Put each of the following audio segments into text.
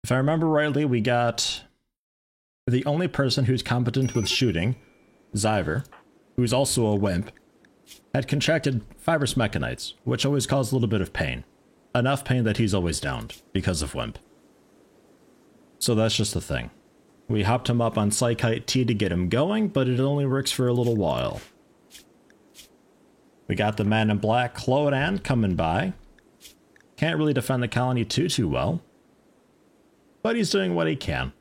If I remember rightly, we got the only person who's competent with shooting, Zyver, who's also a wimp, had contracted fibrous mechanites, which always caused a little bit of pain. Enough pain that he's always downed because of wimp. So that's just the thing. We hopped him up on Psychite T to get him going, but it only works for a little while. We got the man in black, Clodan, coming by. Can't really defend the colony too well. But he's doing what he can.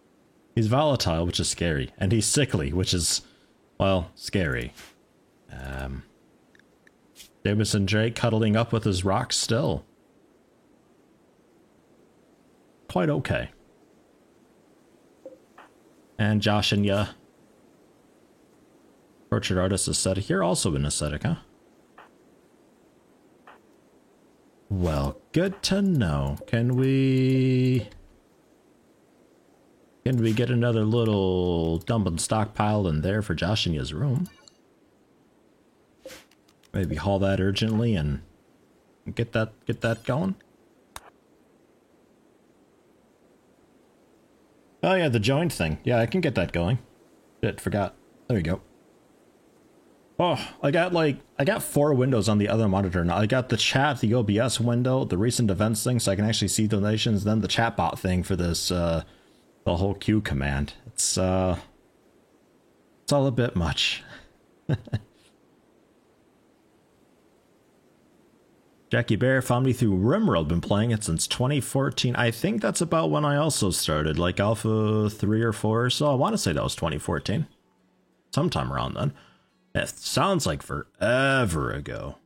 He's volatile, which is scary. And he's sickly, which is, well, scary. Jameson Drake cuddling up with his rocks still. Quite okay. And Josh and Ya. Portrait artist aesthetic. You're also an aesthetic, huh? Well, good to know. Can we get another little dumping stockpile in there for Josh and Ya's room? Maybe haul that urgently and get that going. Oh yeah, the joint thing. Yeah, I can get that going. Shit, forgot. There you go. Oh, I got 4 windows on the other monitor now. I got the chat, the OBS window, the recent events thing, so I can actually see donations, then the chatbot thing for this, the whole Q command. It's all a bit much. Jackie Bear found me through RimWorld. Been playing it since 2014. I think that's about when I also started, like Alpha 3 or 4 or so. I want to say that was 2014. Sometime around then. It sounds like forever ago.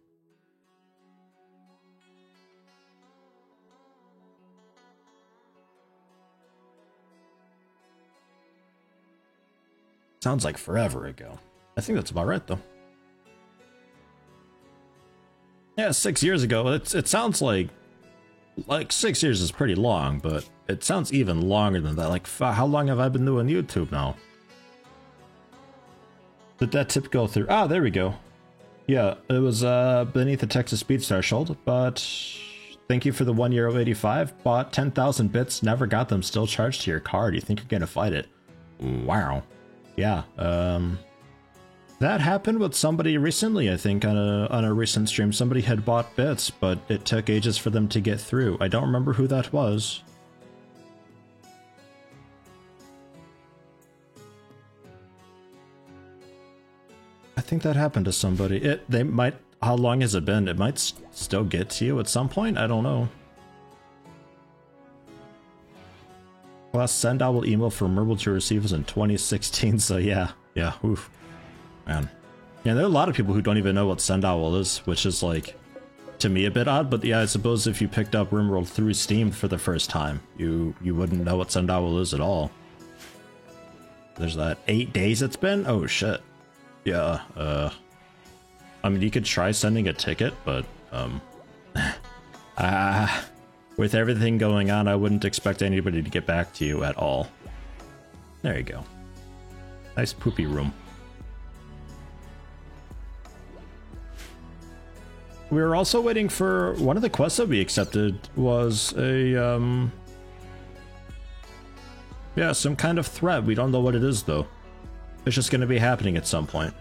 Sounds like forever ago. I think that's about right, though. Yeah, 6 years ago. It sounds like 6 years is pretty long, but it sounds even longer than that. Like, how long have I been doing YouTube now? Did that tip go through? Ah, there we go. Yeah, it was beneath the Texas speed threshold, but thank you for the 1 year of 85. Bought 10,000 bits, never got them, still charged to your card. You think you're gonna fight it? Wow. Yeah, that happened with somebody recently, I think, on a recent stream. Somebody had bought bits, but it took ages for them to get through. I don't remember who that was. I think that happened to somebody. They might. How long has it been? It might still get to you at some point. I don't know. Last send owl email from Merble to receive was in 2016. So yeah, oof, man. Yeah, there are a lot of people who don't even know what send owl is, which is like, to me, a bit odd. But yeah, I suppose if you picked up RimWorld through Steam for the first time, you wouldn't know what send owl is at all. There's that 8 days it's been. Oh shit. Yeah, I mean, you could try sending a ticket, but, with everything going on, I wouldn't expect anybody to get back to you at all. There you go. Nice poopy room. We were also waiting for one of the quests that we accepted was a, yeah, some kind of threat. We don't know what it is, though. It's just going to be happening at some point.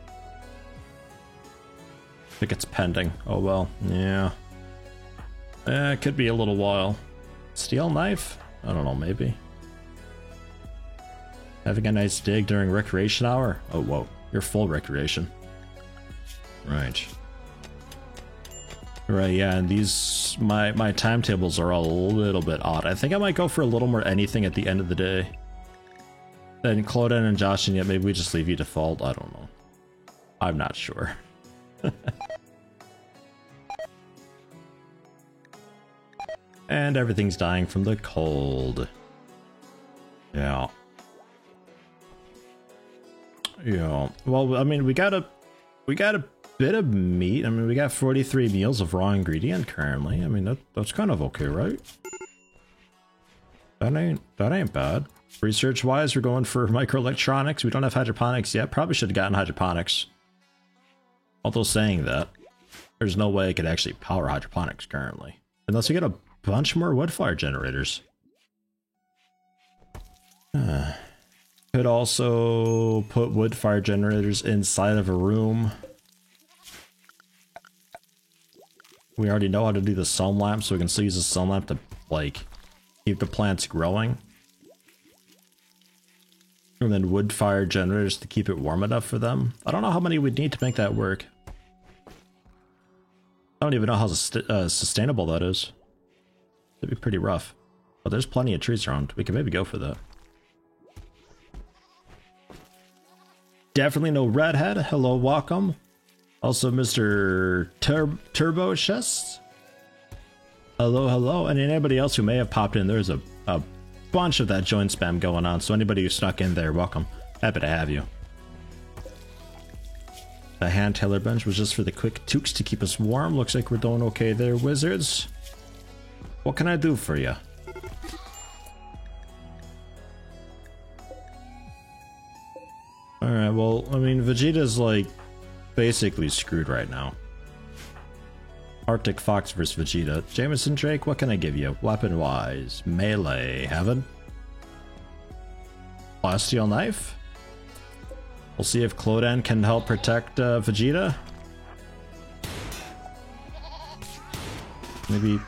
I think it's pending. Oh well, yeah. It could be a little while. Steel knife? I don't know, maybe. Having a nice dig during recreation hour? Oh whoa, you're full recreation. Right. Right, yeah, and these, my timetables are all a little bit odd. I think I might go for a little more anything at the end of the day. Then Clodan and Josh, and yet maybe we just leave you default. I don't know. I'm not sure. And everything's dying from the cold. Yeah. Yeah. Well, I mean, we got a bit of meat. I mean, we got 43 meals of raw ingredient currently. I mean, that's kind of okay, right? That ain't bad. Research wise, we're going for microelectronics. We don't have hydroponics yet. Probably should have gotten hydroponics. Although saying that, there's no way I could actually power hydroponics currently. Unless we get a bunch more wood fire generators. Could also put wood fire generators inside of a room. We already know how to do the sun lamp, so we can still use the sun lamp to, like, keep the plants growing. And then wood fire generators to keep it warm enough for them. I don't know how many we'd need to make that work. I don't even know how sustainable that is. It'd be pretty rough. But there's plenty of trees around. We can maybe go for that. Definitely no redhead. Hello, welcome. Also, Mr. Turbo Chest. Hello, hello. And anybody else who may have popped in, there's a bunch of that join spam going on. So anybody who snuck in there, welcome. Happy to have you. The hand tailor bench was just for the quick toques to keep us warm. Looks like we're doing okay there, wizards. What can I do for you? Alright, well, I mean, Vegeta's like basically screwed right now. Arctic Fox versus Vegeta. Jameson Drake, what can I give you? Weapon wise. Melee. Heaven. Celestial Knife. We'll see if Clodan can help protect Vegeta.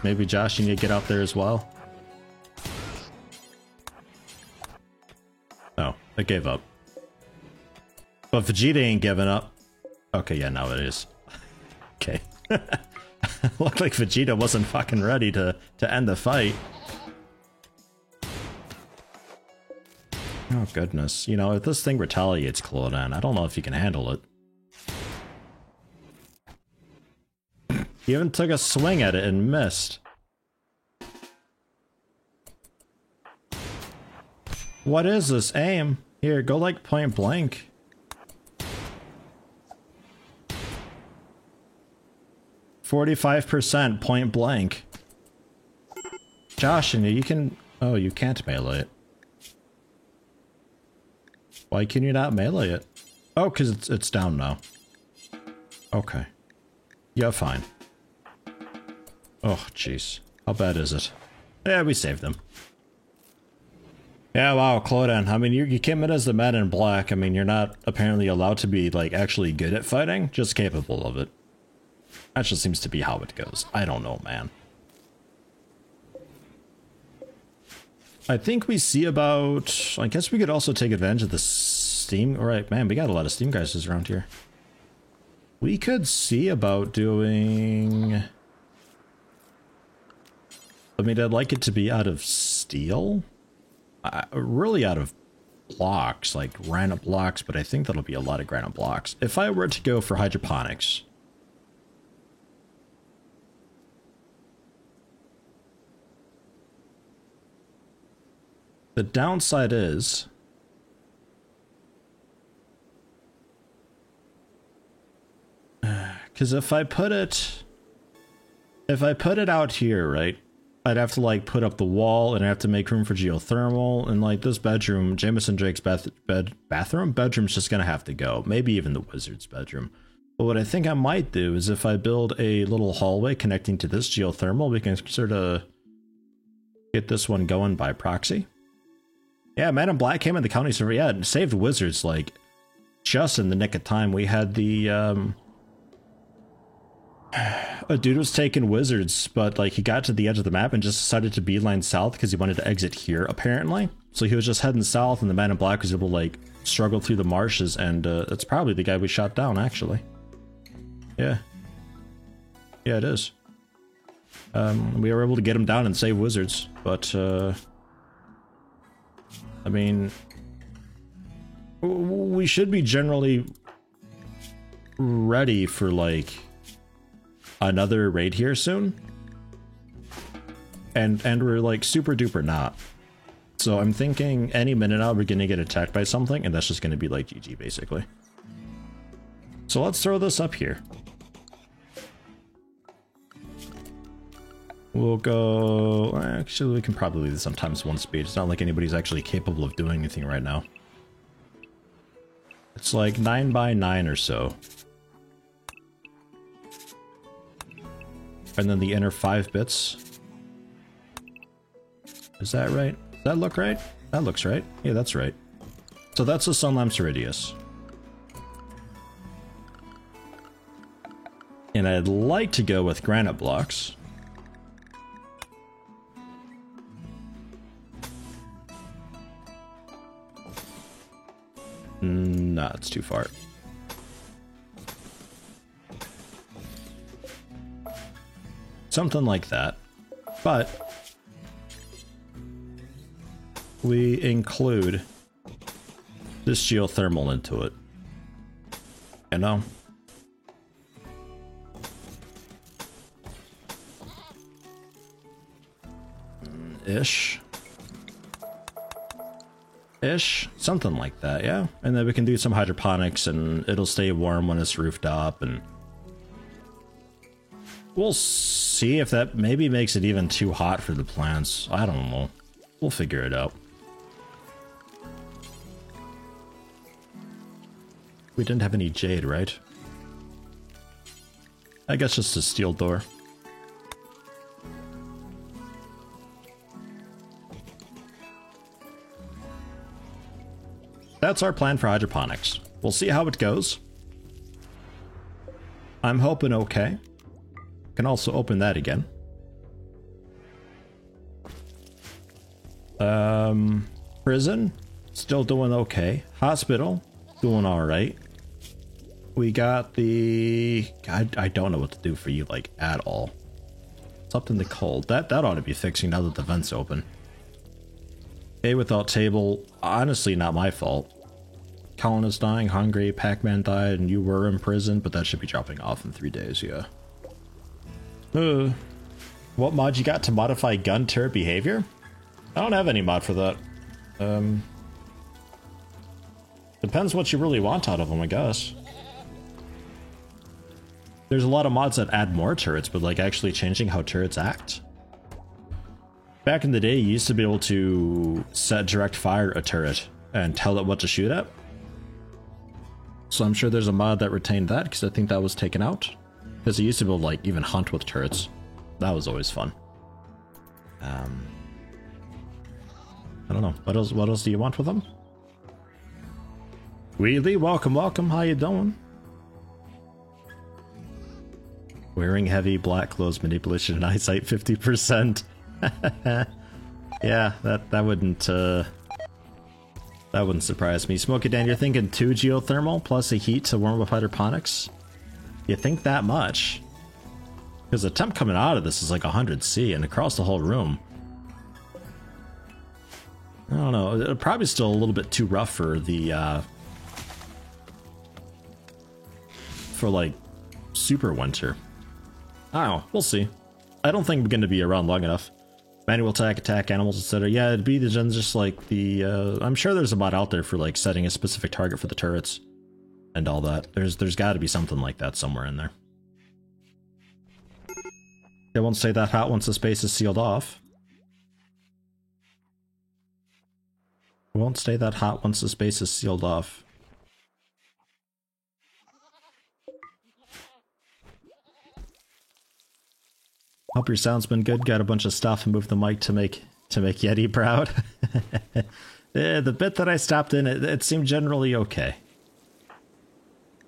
Maybe Josh, you need to get out there as well. Oh, it gave up. But Vegeta ain't giving up. Okay, yeah, now it is. Okay. Looked like Vegeta wasn't fucking ready to end the fight. Oh goodness. You know, if this thing retaliates, Clodan, I don't know if you can handle it. He even took a swing at it and missed. What is this aim? Here, go like point blank. %45 point blank. Josh, and you can... Oh, you can't melee it. Why can you not melee it? Oh, because it's down now. Okay. Yeah, fine. Oh, jeez. How bad is it? Yeah, we saved them. Yeah, wow, Clodan. I mean, you came in as the man in black. I mean, you're not apparently allowed to be, like, actually good at fighting, just capable of it. That just seems to be how it goes. I don't know, man. I think we see about... I guess we could also take advantage of the Steam... Alright, man, we got a lot of Steam guys around here. We could see about doing... I mean, I'd like it to be out of steel. Really out of blocks, like granite blocks, but I think that'll be a lot of granite blocks. If I were to go for hydroponics... The downside is... Because if I put it out here, right? I'd have to like put up the wall and I have to make room for geothermal, and like this bedroom, Jameson Drake's bedroom's just gonna have to go. Maybe even the wizard's bedroom. But what I think I might do is if I build a little hallway connecting to this geothermal, we can sort of get this one going by proxy. Yeah, Man in Black came in the county server, yeah, and saved wizards like just in the nick of time. We had the a dude was taking wizards, but like he got to the edge of the map and just decided to beeline south because he wanted to exit here apparently. So he was just heading south, and the Man in Black was able to like struggle through the marshes, and it's probably the guy we shot down actually. Yeah, it is. We were able to get him down and save wizards, but I mean, we should be generally ready for like another raid here soon, and we're like super duper not. So I'm thinking any minute now we're gonna get attacked by something, and that's just gonna be like GG basically. So let's throw this up here. We'll go... Actually, we can probably do this on ×1 speed. It's not like anybody's actually capable of doing anything right now. It's like 9 by 9 or so. And then the inner 5 bits. Is that right? Does that look right? That looks right. Yeah, that's right. So that's the Sunlamps Iridius. And I'd like to go with granite blocks. Nah, it's too far. Something like that. But we include this geothermal into it. You know? Ish. Something like that, yeah. And then we can do some hydroponics and it'll stay warm when it's roofed up, and we'll see if that maybe makes it even too hot for the plants. I don't know. We'll figure it out. We didn't have any jade, right? I guess just a steel door. That's our plan for hydroponics. We'll see how it goes. I'm hoping okay. Can also open that again. Prison, still doing okay. Hospital, doing alright. We got the... I don't know what to do for you, like, at all. It's up in the cold. That ought to be fixing now that the vent's open. A without table, honestly not my fault. Colin is dying, hungry, Pac-Man died, and you were in prison, but that should be dropping off in 3 days, yeah. What mod you got to modify gun turret behavior? I don't have any mod for that. Depends what you really want out of them, I guess. There's a lot of mods that add more turrets, but like actually changing how turrets act. Back in the day, you used to be able to set direct fire a turret and tell it what to shoot at. So I'm sure there's a mod that retained that, because I think that was taken out. Because it used to be able to like even hunt with turrets. That was always fun. I don't know. What else do you want with them? Wheelie, welcome. How you doing? Wearing heavy black clothes, manipulation and eyesight 50%. Yeah, that wouldn't surprise me. Smokey Dan, you're thinking 2 geothermal plus a heat to warm up hydroponics? You think that much? Because the temp coming out of this is like 100°C and across the whole room. I don't know. It's probably still a little bit too rough for the for like super winter. I don't know. We'll see. I don't think we're going to be around long enough. Manual attack animals, etc. Yeah, it'd be the gens just like the. I'm sure there's a mod out there for like setting a specific target for the turrets and all that. There's got to be something like that somewhere in there. It won't stay that hot once the space is sealed off. It won't stay that hot once the space is sealed off. Hope your sound's been good. Got a bunch of stuff and moved the mic to make Yeti proud. The bit that I stopped in, it seemed generally okay.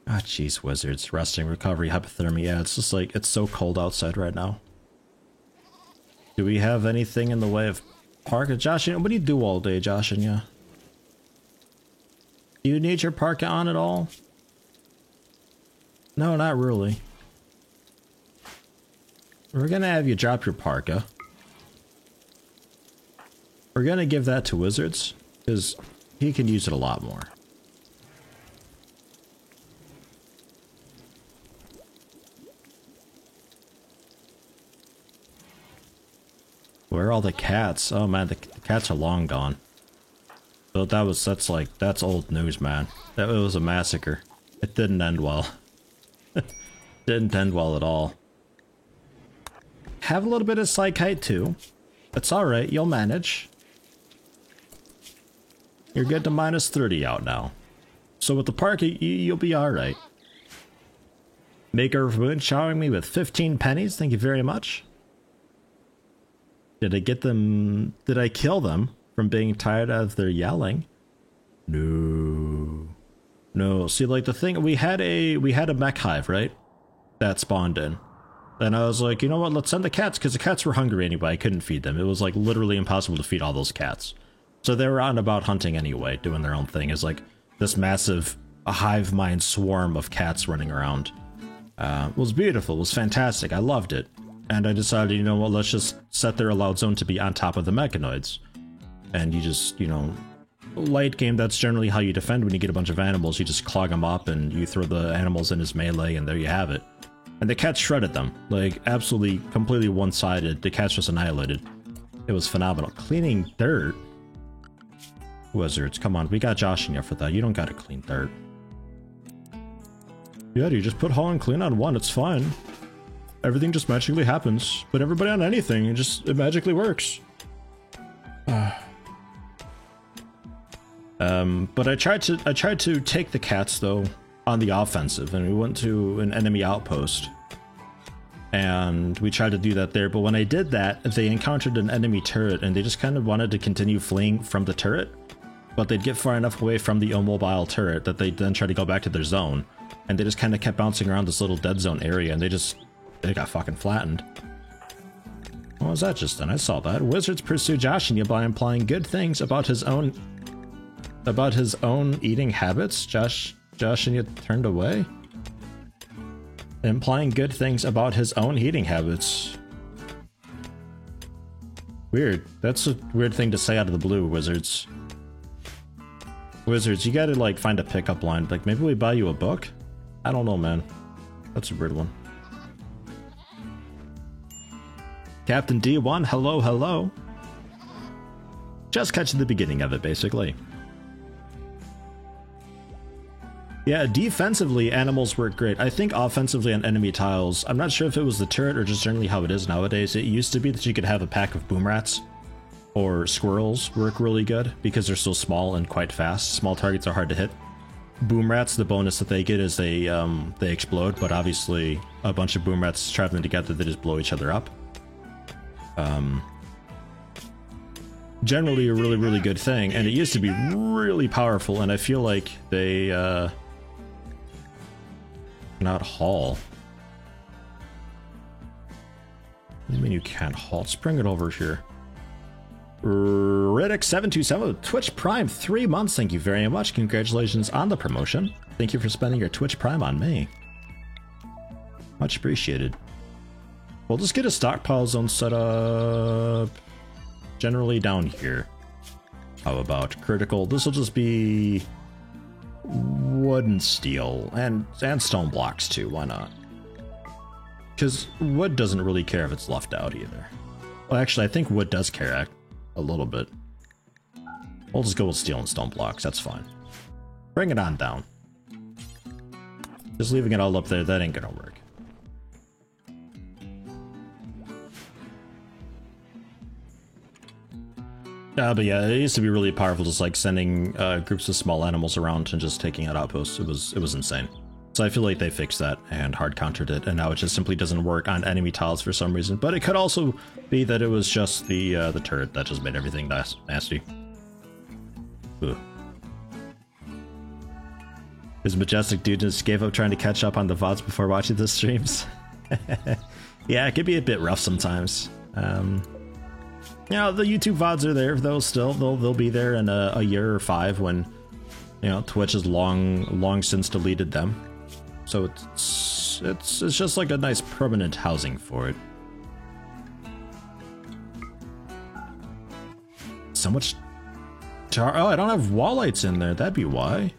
Ah, oh, jeez, wizards. Resting, recovery, hypothermia. Yeah, it's just like, it's so cold outside right now. Do we have anything in the way of parka? Josh, what do you do all day, Josh and ya? Do you need your parka on at all? No, not really. We're gonna have you drop your parka. We're gonna give that to Wizards, because he can use it a lot more. Where are all the cats? Oh man, the cats are long gone. So that's old news, man. That was a massacre. It didn't end well. Didn't end well at all. Have a little bit of psychite too. That's alright, you'll manage. You're good to minus 30 out now. So with the park, you'll be alright. Maker of Moon showering me with 15 pennies, thank you very much. Did I get them? Did I kill them from being tired of their yelling. No. No, see, like, the thing, we had a mech hive, right? That spawned in. And I was like, you know what, let's send the cats, because the cats were hungry anyway, I couldn't feed them. It was, like, literally impossible to feed all those cats. So they were out and about hunting anyway, doing their own thing. It's like this massive hive mind swarm of cats running around. It was beautiful, it was fantastic, I loved it. And I decided, you know what, let's just set their allowed zone to be on top of the mechanoids. And you just, you know, late game, that's generally how you defend when you get a bunch of animals. You just clog them up and you throw the animals in his melee and there you have it. And the cats shredded them, like absolutely, completely one-sided. The cats just annihilated. It was phenomenal. Cleaning dirt? Wizards, come on, we got Josh in here for that. You don't gotta clean dirt. Yeah, you just put haul and clean on one, it's fine. Everything just magically happens. Put everybody on anything, it magically works. But I tried to take the cats though on the offensive, and we went to an enemy outpost. And we tried to do that there, but when I did that, they encountered an enemy turret and they just kind of wanted to continue fleeing from the turret. But they'd get far enough away from the immobile turret that they'd then try to go back to their zone. And they just kind of kept bouncing around this little dead zone area, and they got fucking flattened. What was that just then? I saw that. Wizards pursue Joshinya by implying good things about his own eating habits. Joshinya turned away? Implying good things about his own eating habits. Weird. That's a weird thing to say out of the blue, Wizards. Wizards, you gotta, like, find a pickup line. Like, maybe we buy you a book? I don't know, man. That's a weird one. Captain D1, hello, hello. Just catching the beginning of it, basically. Yeah, defensively, animals work great. I think offensively on enemy tiles, I'm not sure if it was the turret or just generally how it is nowadays. It used to be that you could have a pack of boom rats or squirrels work really good because they're so small and quite fast. Small targets are hard to hit. Boom rats, the bonus that they get is they explode, but obviously a bunch of boom rats traveling together, they just blow each other up. Generally a really, really good thing, and it used to be really powerful, and I feel like they not haul. What do you mean you can't haul? Let's bring it over here. Riddick727, Twitch Prime, 3 months, thank you very much. Congratulations on the promotion. Thank you for spending your Twitch Prime on me. Much appreciated. We'll just get a stockpile zone set up generally down here. How about critical? This will just be wood and steel, and stone blocks too, why not? Because wood doesn't really care if it's left out either. Well, actually, I think wood does care a little bit. We'll just go with steel and stone blocks, that's fine. Bring it on down. Just leaving it all up there, that ain't gonna work. But yeah, it used to be really powerful, just like sending groups of small animals around and just taking out outposts. It was insane. So I feel like they fixed that and hard countered it, and now it just simply doesn't work on enemy tiles for some reason. But it could also be that it was just the turret that just made everything nasty. Ugh. His majestic dude just gave up trying to catch up on the VODs before watching the streams. Yeah, it could be a bit rough sometimes. You know, the YouTube VODs are there though. Still, they'll be there in a year or 5 when, you know, Twitch has long since deleted them. So it's just like a nice permanent housing for it. So much tar. Oh, I don't have wallites in there. That'd be why.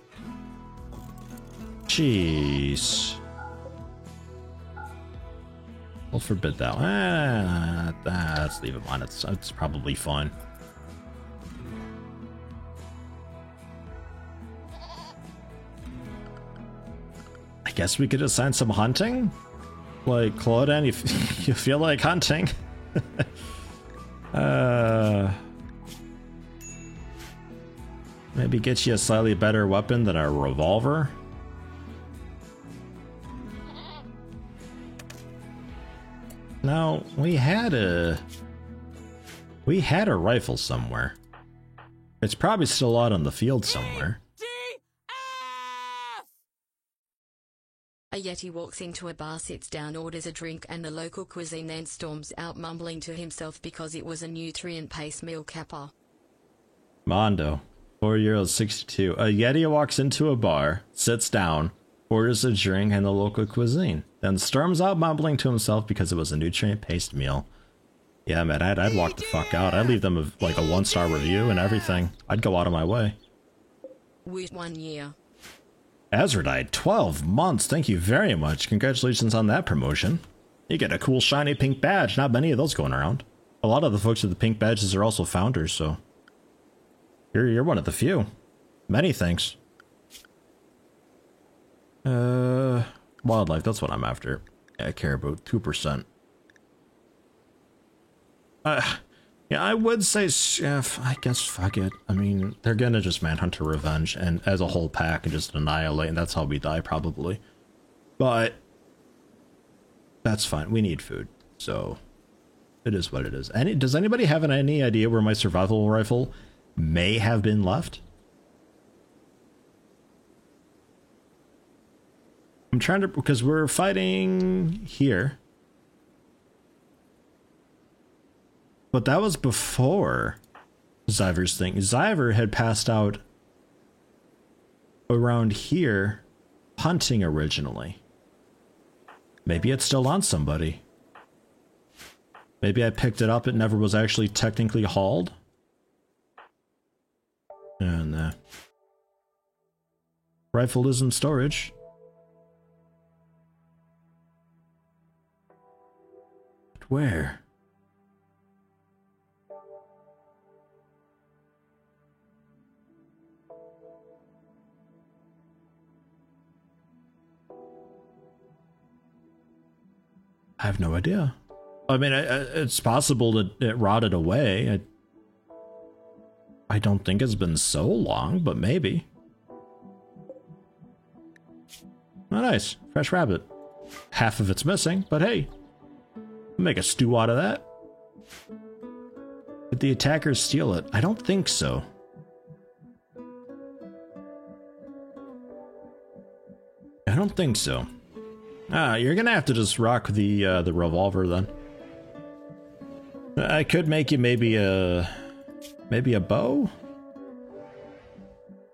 Jeez. We'll forbid that one. Let's leave it on. It's probably fine. I guess we could assign some hunting? Like, Claudine, you feel like hunting? Maybe get you a slightly better weapon than a revolver? Now, we had a rifle somewhere. It's probably still out on the field somewhere. A Yeti walks into a bar, sits down, orders a drink and the local cuisine, then storms out mumbling to himself because it was a nutrient-paced meal kappa. Mondo, 4 62. A Yeti walks into a bar, sits down, orders a drink and the local cuisine, then storms out mumbling to himself because it was a nutrient-paced meal. Yeah, man, I'd walk the fuck out. I'd leave them like a 1-star review and everything. I'd go out of my way. With 1 year. Azradite, 12 months. Thank you very much. Congratulations on that promotion. You get a cool shiny pink badge. Not many of those going around. A lot of the folks with the pink badges are also founders, so you're one of the few. Many thanks. Wildlife, that's what I'm after. Yeah, I care about 2%. Yeah, I would say, I guess, fuck it. I mean, they're gonna just Manhunter Revenge, and as a whole pack, and just annihilate, and that's how we die, probably. But that's fine. We need food, so it is what it is. Does anybody have any idea where my survival rifle may have been left? I'm trying to, because we're fighting here. But that was before Zyver's thing. Zyver had passed out around here hunting originally. Maybe it's still on somebody. Maybe I picked it up, it never was actually technically hauled. And rifle is in storage. But where? I have no idea. I mean, it's possible that it rotted away. I don't think it's been so long, but maybe. Oh, nice. Fresh rabbit. Half of it's missing, but hey. Make a stew out of that. Did the attackers steal it? I don't think so. I don't think so. You're gonna have to just rock the revolver then. I could make you maybe a bow.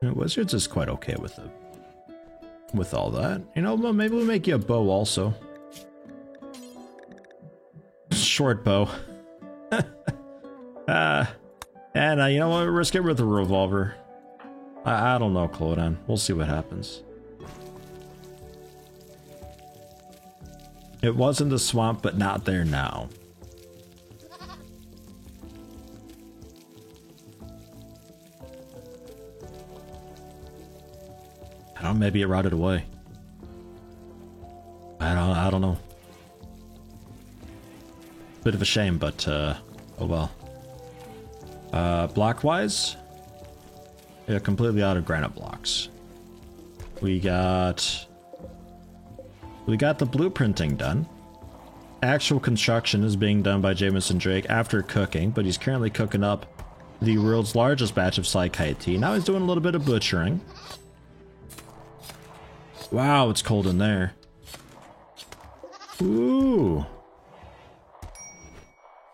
Wizards is quite okay with all that. You know, maybe we'll make you a bow also. Short bow. And you know what? Risk it with the revolver. I don't know, Clodan. We'll see what happens. It was in the swamp, but not there now. I don't know, maybe it rotted away. I don't know. Bit of a shame, but oh well. Block-wise? Yeah, completely out of granite blocks. We got the blueprinting done. Actual construction is being done by Jameson Drake after cooking, but he's currently cooking up the world's largest batch of Psykite tea. Now he's doing a little bit of butchering. Wow, it's cold in there. Ooh.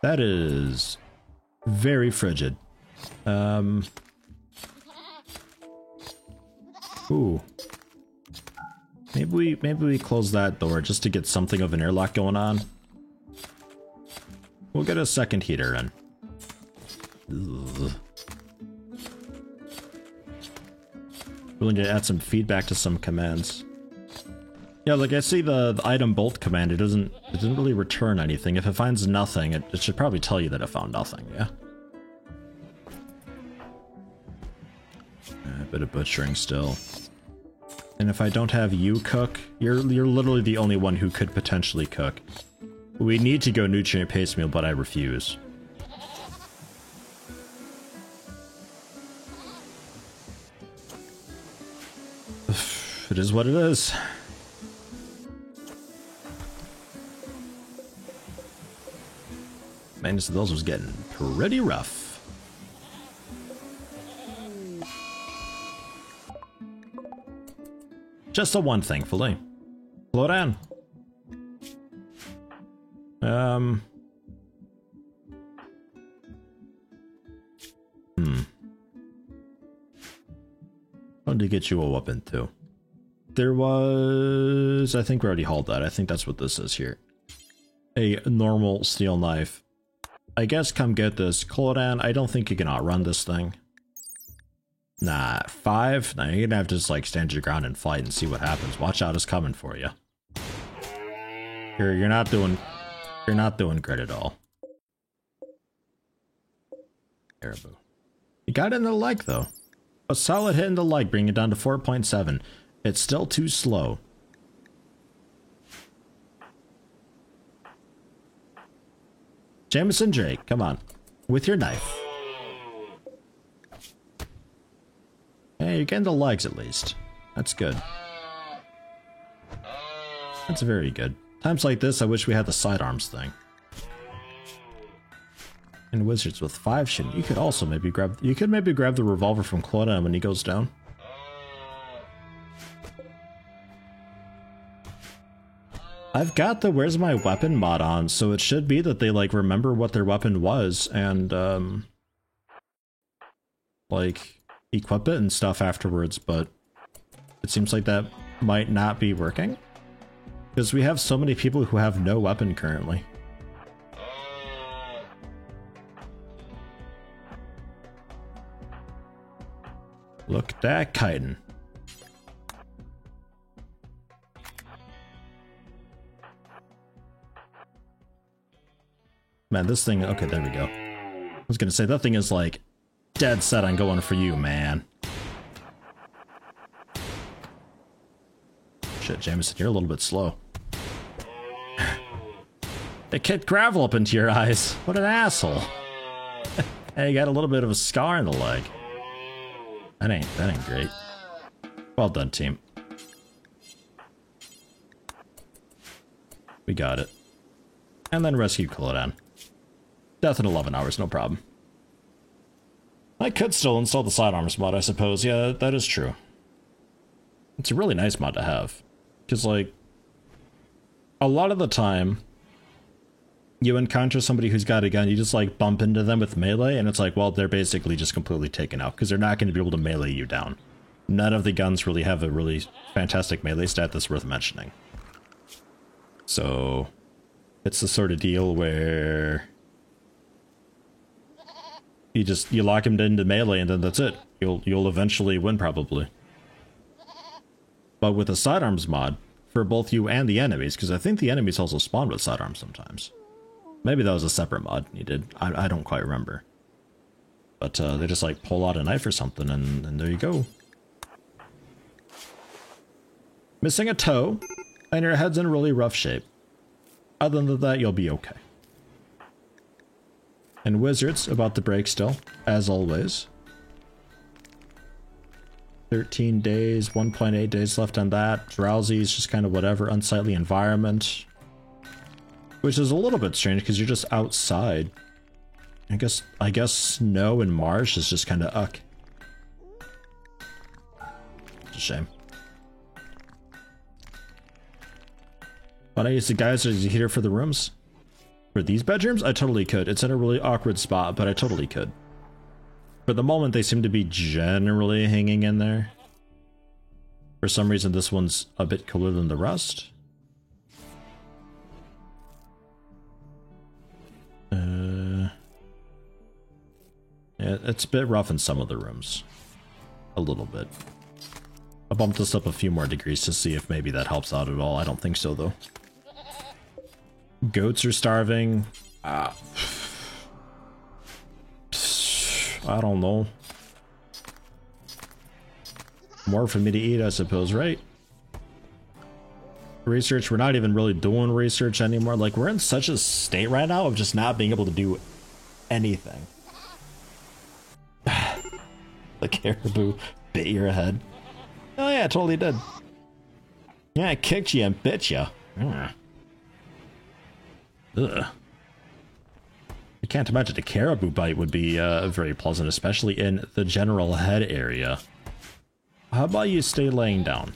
That is very frigid. Ooh. Maybe we close that door just to get something of an airlock going on. We'll get a second heater in. Ugh. We'll need to add some feedback to some commands. Yeah, like I see the item bolt command, it doesn't really return anything. If it finds nothing, it should probably tell you that it found nothing, yeah? A bit of butchering still. And if I don't have you cook, you're literally the only one who could potentially cook. We need to go nutrient paste meal, but I refuse. It is what it is. Maintenance of those was getting pretty rough. Just a one, thankfully. Slow down. Wanted to get you a weapon too. There was... I think we already hauled that. I think that's what this is here. A normal steel knife. I guess come get this. Clodan, I don't think you can outrun this thing. Nah, 5? Nah, you're gonna have to just like stand your ground and fight and see what happens. Watch out, it's coming for you. You're not doing great at all. Caribou. You got it in the leg though. A solid hit in the leg, bringing it down to 4.7. It's still too slow. Jameson Drake, come on. With your knife. Hey, you're getting the legs at least. That's good. That's very good. Times like this, I wish we had the sidearms thing. And wizards with 5 shouldn't. You could also maybe grab... You could maybe grab the revolver from Clodan when he goes down. I've got the where's my weapon mod on, so it should be that they like remember what their weapon was and like equip it and stuff afterwards, but it seems like that might not be working. Because we have so many people who have no weapon currently. Look at that chitin. Man, this thing... Okay, there we go. I was gonna say, that thing is like dead set on going for you, man. Shit, Jameson, you're a little bit slow. It kicked gravel up into your eyes. What an asshole. Hey, you got a little bit of a scar in the leg. That ain't great. Well done, team. We got it. And then rescue Clodan. Death in 11 hours, no problem. I could still install the sidearms mod, I suppose. Yeah, that is true. It's a really nice mod to have. Because, like, a lot of the time, you encounter somebody who's got a gun, you just, like, bump into them with melee, and it's like, well, they're basically just completely taken out, because they're not going to be able to melee you down. None of the guns really have a really fantastic melee stat that's worth mentioning. So, it's the sort of deal where... You lock him into melee and then that's it. You'll eventually win probably. But with a sidearms mod, for both you and the enemies, because I think the enemies also spawn with sidearms sometimes. Maybe that was a separate mod you did. I don't quite remember. But they just like pull out a knife or something and there you go. Missing a toe, and your head's in really rough shape. Other than that, you'll be okay. And wizards, about to break still, as always. 13 days, 1.8 days left on that. Drowsy is just kind of whatever. Unsightly environment. Which is a little bit strange because you're just outside. I guess snow and marsh is just kind of uck. It's a shame. But I use the guys as a heater for the rooms. For these bedrooms, I totally could. It's in a really awkward spot, but I totally could. For the moment, they seem to be generally hanging in there. For some reason, this one's a bit cooler than the rest. Yeah, it's a bit rough in some of the rooms. A little bit. I bumped this up a few more degrees to see if maybe that helps out at all. I don't think so, though. Goats are starving. I don't know. More for me to eat, I suppose, right? Research, we're not even really doing research anymore. Like, we're in such a state right now of just not being able to do anything. The caribou bit your head. Oh yeah, it totally did. Yeah, I kicked you and bit you. Ugh. I can't imagine a caribou bite would be very pleasant, especially in the general head area. How about you stay laying down?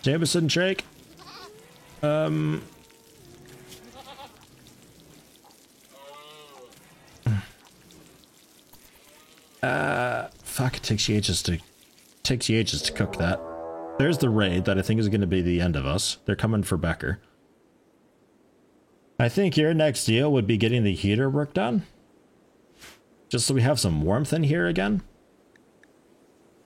Jameson, Drake. Fuck, it takes you ages to cook that. There's the raid that I think is going to be the end of us. They're coming for Becker. I think your next deal would be getting the heater work done. Just so we have some warmth in here again.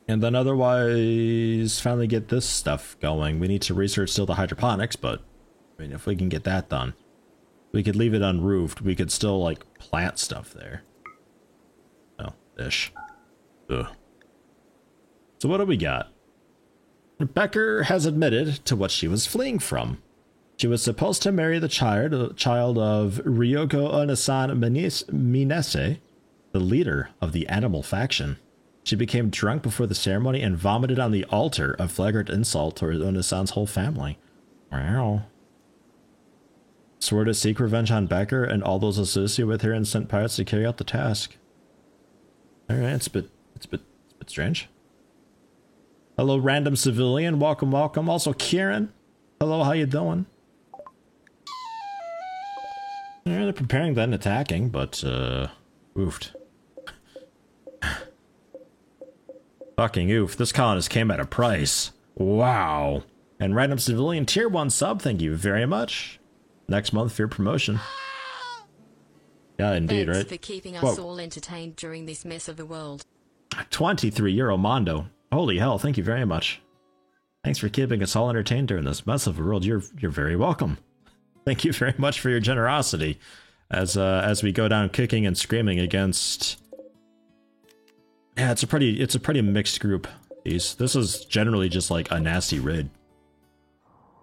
And then otherwise, finally get this stuff going. We need to research still the hydroponics, but I mean, if we can get that done, we could leave it unroofed. We could still, like, plant stuff there. Oh, ish. Ugh. So what do we got? Becker has admitted to what she was fleeing from. She was supposed to marry the child of Ryoko Onasan Minese, the leader of the animal faction. She became drunk before the ceremony and vomited on the altar, a flagrant insult toward Onasan's whole family. Wow. Swore to seek revenge on Becker and all those associated with her and sent pirates to carry out the task. Alright, it's a bit strange. Hello, random civilian. Welcome, welcome. Also, Kieran. Hello, how you doing? Yeah, they're preparing then attacking, but, oofed. Fucking oof. This colonist came at a price. Wow. And random civilian tier 1 sub, thank you very much. Next month for your promotion. Yeah, indeed, Thanks right? for keeping us all entertained during this mess of a world. 23 euro Mondo. Holy hell, thank you very much. Thanks for keeping us all entertained during this mess of a world. You're very welcome. Thank you very much for your generosity. As we go down kicking and screaming against... Yeah, it's a pretty mixed group. This is generally just like a nasty raid.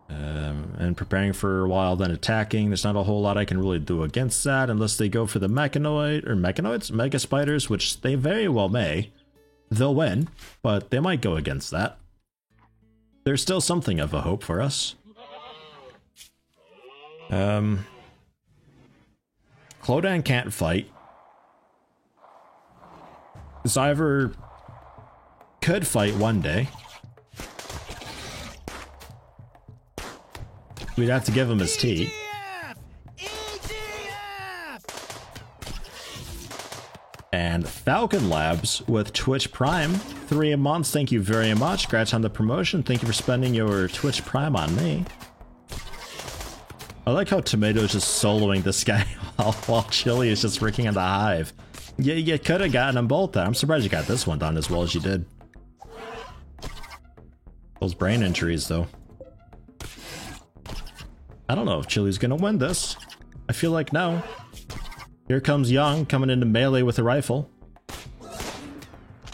And preparing for a while, then attacking. There's not a whole lot I can really do against that unless they go for the mega spiders, which they very well may. They'll win, but they might go against that. There's still something of a hope for us. Clodan can't fight. Zyver could fight one day. We'd have to give him his tea. And Falcon Labs with Twitch Prime. 3 months, thank you very much. Congrats on the promotion. Thank you for spending your Twitch Prime on me. I like how Tomato's just soloing this guy while Chili is just working on the hive. Yeah, you could have gotten them both done. I'm surprised you got this one done as well as you did. Those brain injuries, though. I don't know if Chili's gonna win this. I feel like no. Here comes Young coming into melee with a rifle.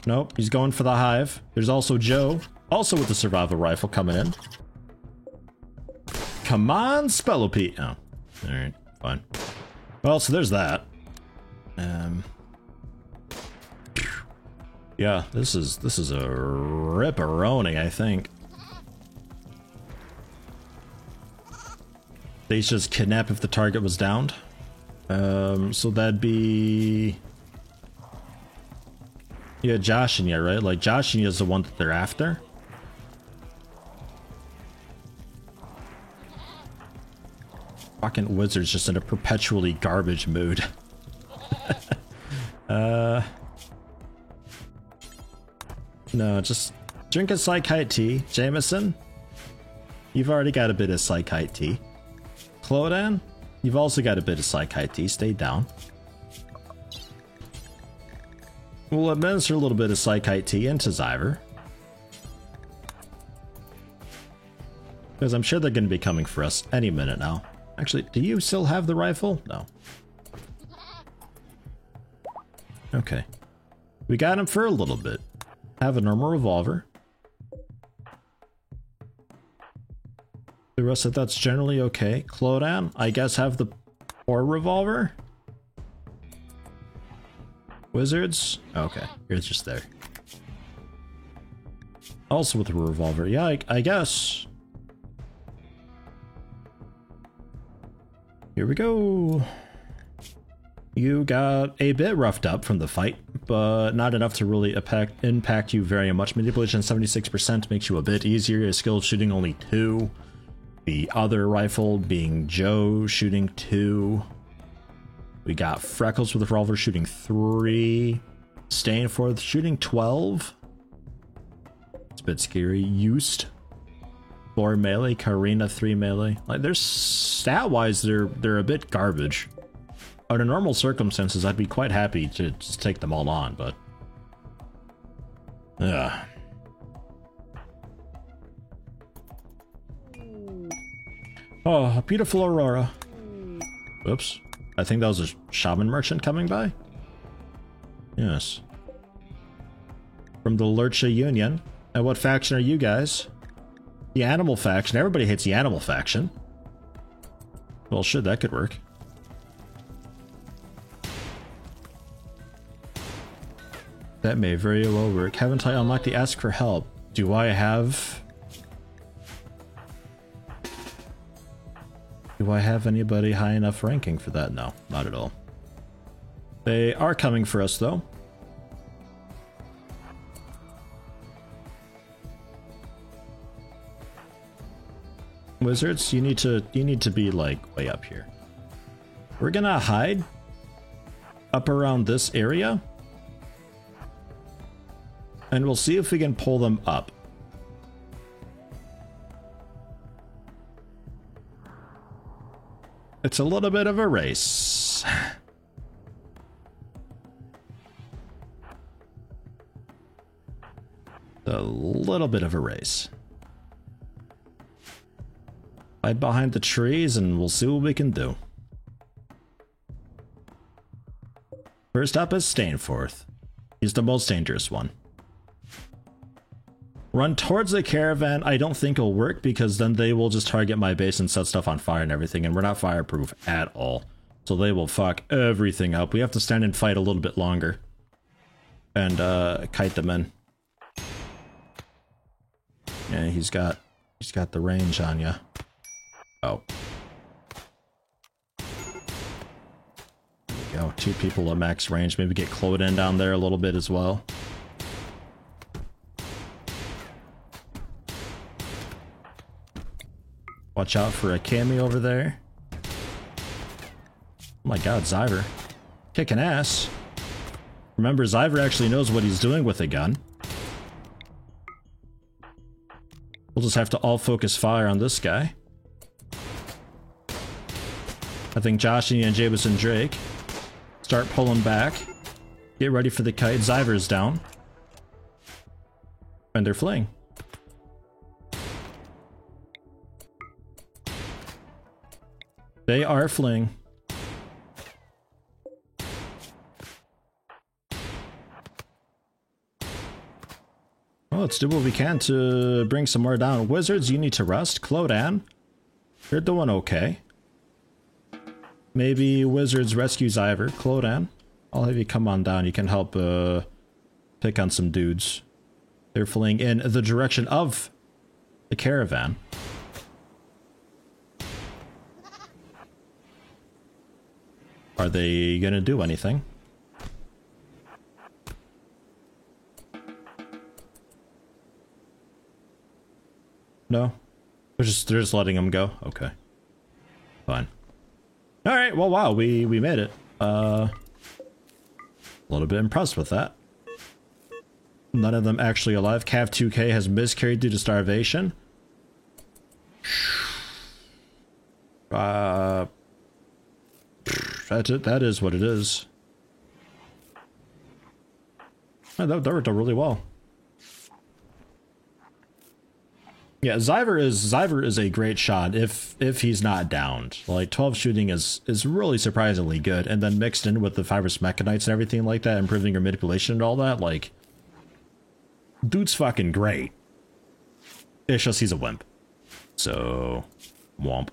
Nope, he's going for the hive. There's also Joe, also with the survival rifle coming in. Come on, Spellope. Oh, alright, fine. Well, so there's that. Yeah, this is a ripperoni, I think. They just kidnap if the target was downed. So that'd be... Yeah, Joshinya, right? Like, Joshinya is the one that they're after. Fucking Wizard's just in a perpetually garbage mood. No, just drink a Psychite tea. Jameson, you've already got a bit of Psychite tea. Clodan, you've also got a bit of Psychite tea. Stay down. We'll administer a little bit of Psychite tea into Zyver. Because I'm sure they're going to be coming for us any minute now. Actually, do you still have the rifle? No. Okay. We got him for a little bit. Have a normal revolver. The rest of that's generally okay. Clodan, I guess have the poor revolver? Wizards? Okay, you're just there. Also with a revolver. Yeah, I guess. Here we go. You got a bit roughed up from the fight, but not enough to really impact you very much. Manipulation 76% makes you a bit easier. Skilled shooting only 2. The other rifle being Joe shooting 2. We got Freckles with a revolver shooting 3. Stainforth shooting 12. It's a bit scary. Used 4 melee. Karina 3 melee. Like, they're stat-wise, they're a bit garbage. Under normal circumstances, I'd be quite happy to just take them all on, but yeah. Oh, a beautiful aurora. Oops. I think that was a shaman merchant coming by. Yes. From the Lurcha Union. And what faction are you guys? The animal faction. Everybody hates the animal faction. Well, shit, that could work. That may very well work. Haven't I unlocked the ask for help? Do I have... Do I have anybody high enough ranking for that? No, not at all. They are coming for us, though. Wizards, you need to be like way up here. We're gonna hide up around this area, and we'll see if we can pull them up. It's a little bit of a race. A little bit of a race. Hide behind the trees and we'll see what we can do. First up is Stainforth. He's the most dangerous one. Run towards the caravan. I don't think it'll work because then they will just target my base and set stuff on fire and everything, and we're not fireproof at all. So they will fuck everything up. We have to stand and fight a little bit longer. And kite them in. Yeah, he's got the range on ya. Oh. There we go. 2 people at max range. Maybe get Cloden down there a little bit as well. Watch out for a Cammy over there. Oh my god, Zyver. Kicking ass. Remember, Zyver actually knows what he's doing with a gun. We'll just have to all focus fire on this guy. I think Joshy and Jameson Drake start pulling back. Get ready for the kite. Zyver's down. And they're fleeing. They are fleeing. Well, let's do what we can to bring some more down. Wizards, you need to rest. Clodan, you're doing okay. Maybe Wizards rescue Zyver. Clodan, I'll have you come on down. You can help pick on some dudes. They're fleeing in the direction of the caravan. Are they gonna do anything? No? They're just letting them go? Okay. Fine. Alright, well wow, we made it. A little bit impressed with that. None of them actually alive. Cav 2K has miscarried due to starvation. That's it. That is what it is. Oh, that worked out really well. Yeah, Zyver is a great shot if he's not downed. Like 12 shooting is really surprisingly good, and then mixed in with the Fibrous Mechanites and everything like that, improving your manipulation and all that, like dude's fucking great. It's just he's a wimp. So womp.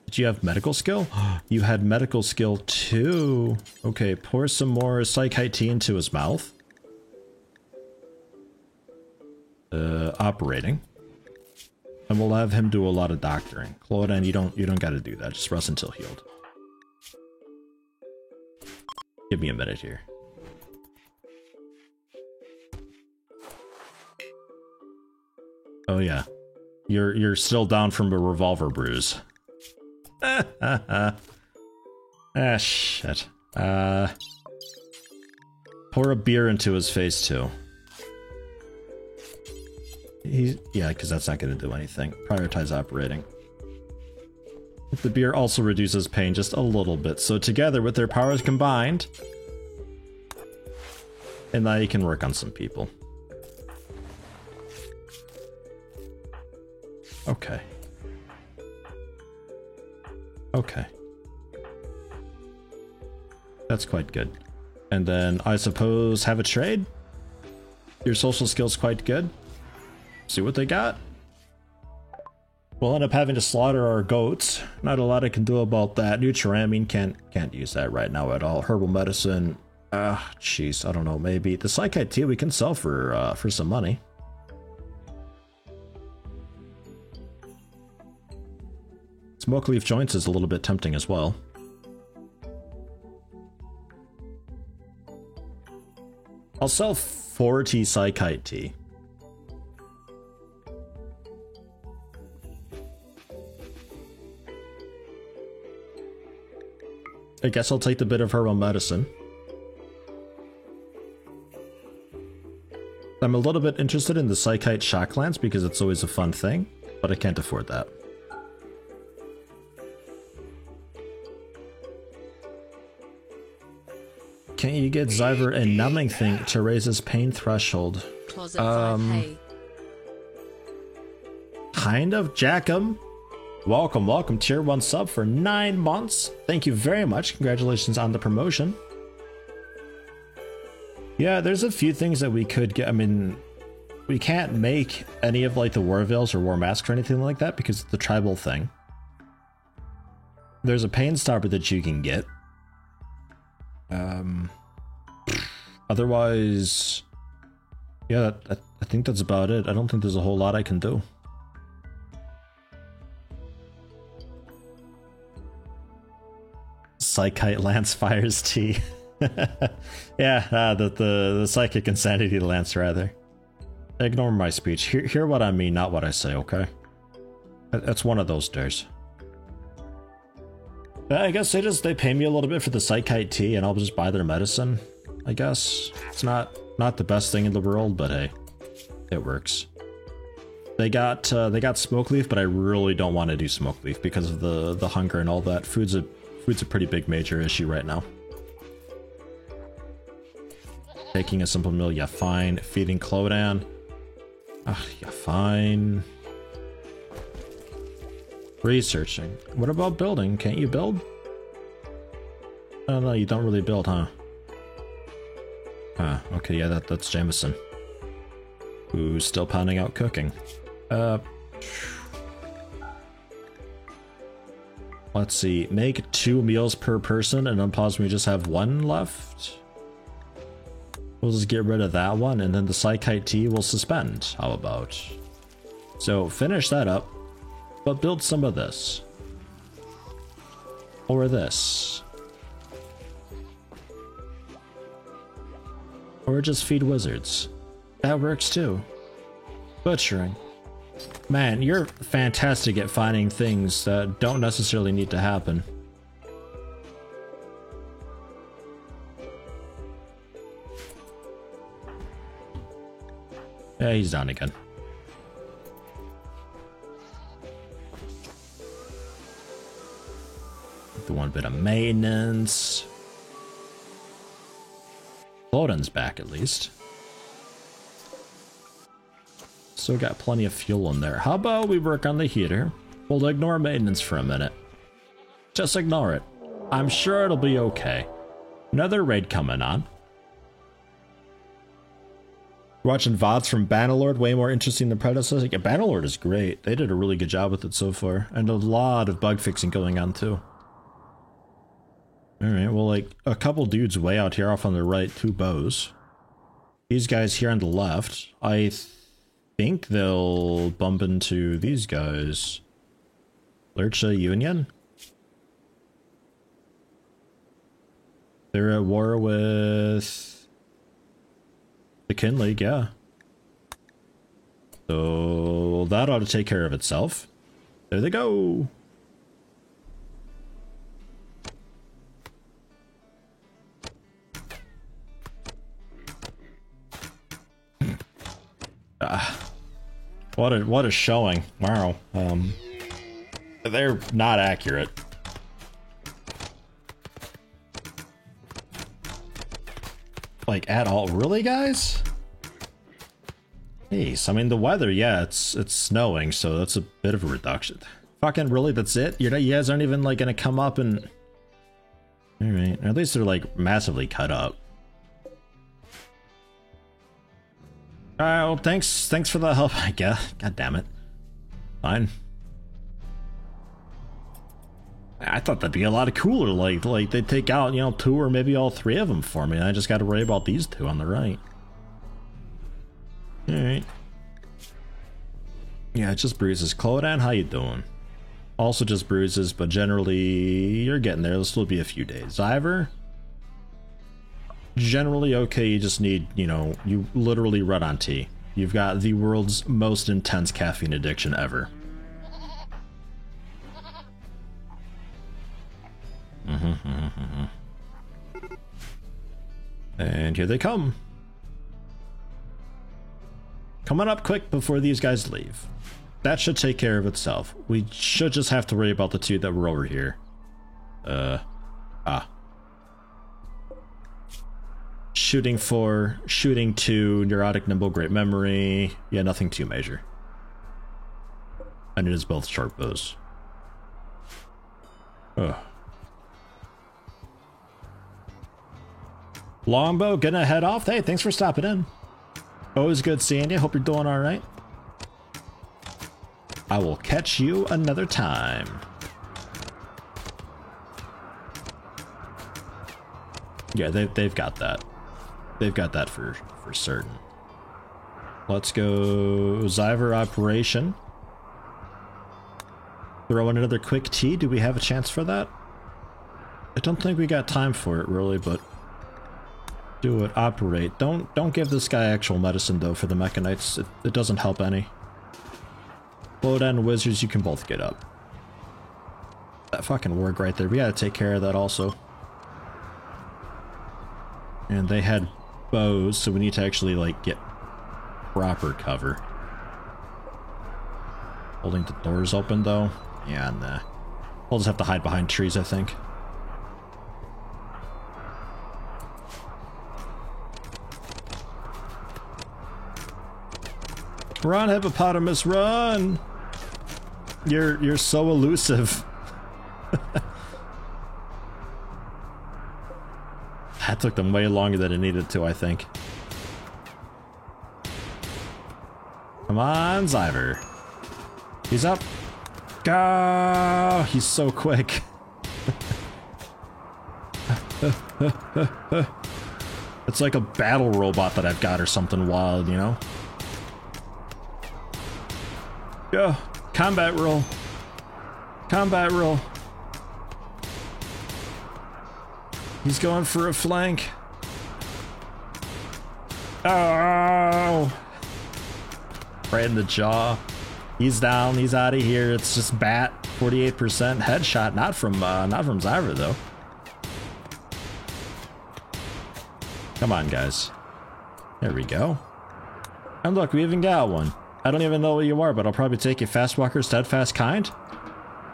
Did you have medical skill? You had medical skill too. Okay, pour some more Psychite tea into his mouth. Operating. And we'll have him do a lot of doctoring. Clodan, you don't gotta do that. Just rest until healed. Give me a minute here. Oh yeah. You're still down from a revolver bruise. Ah, shit. Pour a beer into his face too. Yeah, because that's not going to do anything. Prioritize operating. The beer also reduces pain just a little bit, so together with their powers combined, and now you can work on some people. Okay. Okay. That's quite good. And then I suppose have a trade? Your social skill's quite good. See what they got. We'll end up having to slaughter our goats. Not a lot I can do about that. Nutriamine can't use that right now at all. Herbal medicine. Jeez, I don't know. Maybe the Psychite tea we can sell for some money. Smoke leaf joints is a little bit tempting as well. I'll sell 40 Psychite tea. I guess I'll take the bit of herbal medicine. I'm a little bit interested in the Psychite shock lance because it's always a fun thing, but I can't afford that. Can't you get Zyver a numbing thing to raise his pain threshold? Closet 5, Kind of, Jackum. Welcome, welcome. Tier 1 sub for 9 months. Thank you very much. Congratulations on the promotion. Yeah, there's a few things that we could get. I mean, we can't make any of like the war veils or war masks or anything like that because it's the tribal thing. There's a pain stopper that you can get. Otherwise, yeah, I think that's about it. I don't think there's a whole lot I can do. Psychite Lance fires tea. Yeah, the Psychic Insanity Lance, rather. Ignore my speech. Hear what I mean, not what I say, okay? That's one of those days. I guess they pay me a little bit for the Psychite tea, and I'll just buy their medicine. I guess it's not the best thing in the world, but hey, it works. They got Smoke Leaf, but I really don't want to do Smoke Leaf because of the hunger and all that. Food's a pretty big major issue right now. Taking a simple meal, yeah, fine. Feeding Clodan, yeah, fine. Researching. What about building? Can't you build? Oh no, you don't really build, huh? Okay, yeah, that's Jameson. Who's still pounding out cooking. Let's see, make 2 meals per person and unpause when we just have 1 left. We'll just get rid of that one and then the Psychite tea will suspend. How about? So finish that up, but build some of this. Or this. Or just feed wizards. That works too. Butchering. Man, you're fantastic at finding things that don't necessarily need to happen. Yeah, he's down again. The one bit of maintenance. Clodan's back at least. Still got plenty of fuel in there. How about we work on the heater? We'll ignore maintenance for a minute. Just ignore it. I'm sure it'll be okay. Another raid coming on. Watching VODs from Bannerlord, way more interesting than predecessor. Yeah, Bannerlord is great. They did a really good job with it so far. And a lot of bug fixing going on too. Alright, well, like, a couple dudes way out here off on the right, 2 bows. These guys here on the left, I think they'll bump into these guys. Lurcha Union? They're at war with the Kin League, yeah. So that ought to take care of itself. There they go. What a showing. Wow. They're not accurate. Like at all. Really, guys? Jeez, I mean the weather, yeah, it's snowing, so that's a bit of a reduction. Fucking really, that's it? You guys aren't even like gonna come up and... Alright, at least they're like massively cut up. Alright, well thanks for the help, I guess. God damn it. Fine. I thought that'd be a lot cooler, like they'd take out, you know, 2 or maybe all 3 of them for me, and I just gotta worry about these 2 on the right. Alright. Yeah, it just bruises. Clodan, how you doing? Also just bruises, but generally you're getting there. There'll still be a few days. Zyver? Generally okay, you just need, you know, you literally run on tea. You've got the world's most intense caffeine addiction ever. And here they come. Coming up quick before these guys leave. That should take care of itself. We should just have to worry about the 2 that were over here. Shooting 4, shooting 2, neurotic nimble, great memory. Yeah, nothing too major. And it is both short bows. Ugh. Longbow, gonna head off. Hey, thanks for stopping in. Always good seeing you. Hope you're doing alright. I will catch you another time. Yeah, they've got that. They've got that for certain. Let's go Zyver operation. Throw in another quick tea. Do we have a chance for that? I don't think we got time for it really, but do it. Operate. Don't give this guy actual medicine though for the Mechanites. It doesn't help any. Clodan Wizards, you can both get up. That fucking warg right there. We gotta take care of that also. And they had bows, so we need to actually like get proper cover. Holding the doors open though? Yeah, nah. We'll just have to hide behind trees, I think. Run, hippopotamus, run! You're so elusive. That took them way longer than it needed to, I think. Come on, Zyver. He's up. Go! He's so quick. It's like a battle robot that I've got or something wild, you know? Go! Combat roll. Combat roll. He's going for a flank. Oh! Right in the jaw. He's down. He's out of here. It's just bat. 48% headshot. Not from Zyver though. Come on, guys. There we go. And look, we even got one. I don't even know what you are, but I'll probably take you. Fast walker, steadfast, kind.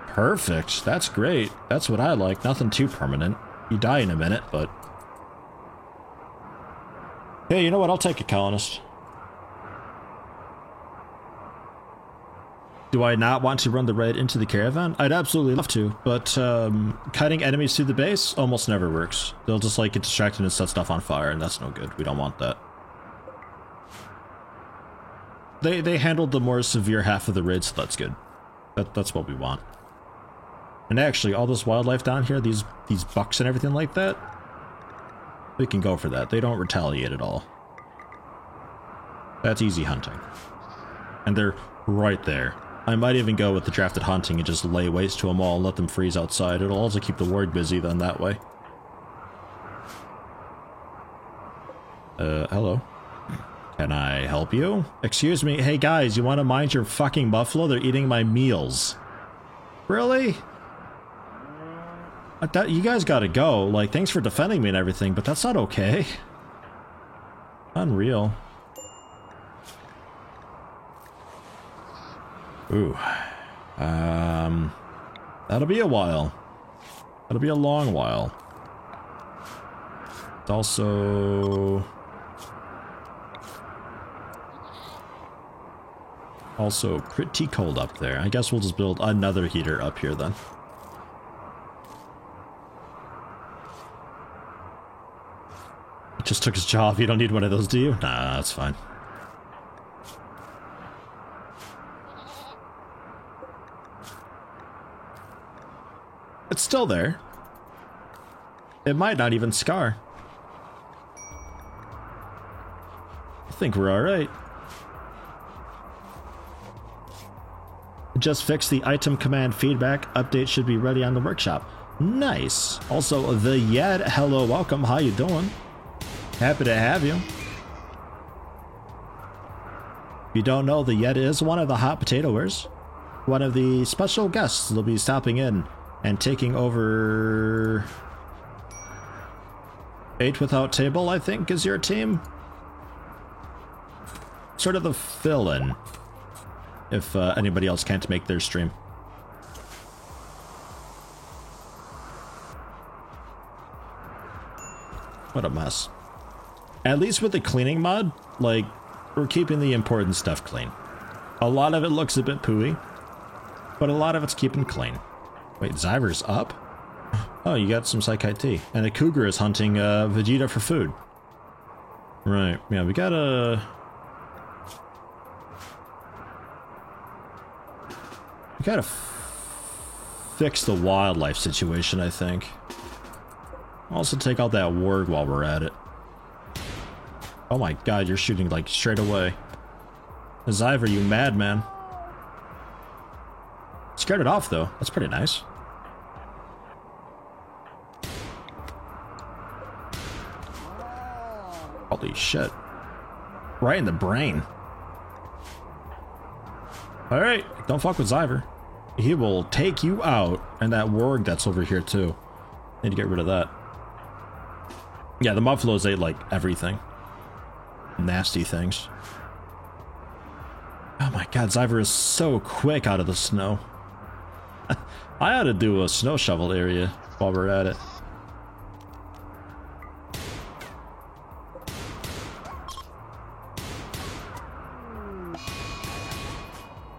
Perfect. That's great. That's what I like. Nothing too permanent. You die in a minute, but... Hey, you know what? I'll take a colonist. Do I not want to run the raid into the caravan? I'd absolutely love to, but cutting enemies through the base almost never works. They'll just like get distracted and set stuff on fire, and that's no good. We don't want that. They handled the more severe half of the raid, so that's good. That's what we want. And actually, all this wildlife down here, these bucks and everything like that, we can go for that. They don't retaliate at all. That's easy hunting. And they're right there. I might even go with the drafted hunting and just lay waste to them all and let them freeze outside. It'll also keep the warg busy then that way. Hello. Can I help you? Excuse me, hey guys, you want to mind your fucking buffalo? They're eating my meals. Really? You guys gotta go. Like, thanks for defending me and everything, but that's not okay. Unreal. Ooh. That'll be a while. That'll be a long while. It's also pretty cold up there. I guess we'll just build another heater up here then. Just took his job. You don't need one of those, do you? Nah, that's fine. It's still there. It might not even scar. I think we're alright. Just fixed the item command feedback. Update should be ready on the workshop. Nice. Also, the Yed, hello, welcome. How you doing? Happy to have you. If you don't know, the Yed is one of the hot potatoers. One of the special guests will be stopping in and taking over 8 Without Table, I think, is your team. Sort of the fill-in, if anybody else can't make their stream. What a mess. At least with the cleaning mod, like, we're keeping the important stuff clean. A lot of it looks a bit pooey, but a lot of it's keeping clean. Wait, Zyver's up? Oh, you got some Psychite tea. And a cougar is hunting Vegeta for food. Right, yeah, we gotta fix the wildlife situation, I think. Also take out that warg while we're at it. Oh my god, you're shooting like straight away. Zyver, you madman. Scared it off though, that's pretty nice. Holy shit. Right in the brain. Alright, don't fuck with Zyver. He will take you out. And that warg that's over here too. Need to get rid of that. Yeah, the buffaloes ate like everything. Nasty things. Oh my god, Zyver is so quick out of the snow. I ought to do a snow shovel area while we're at it.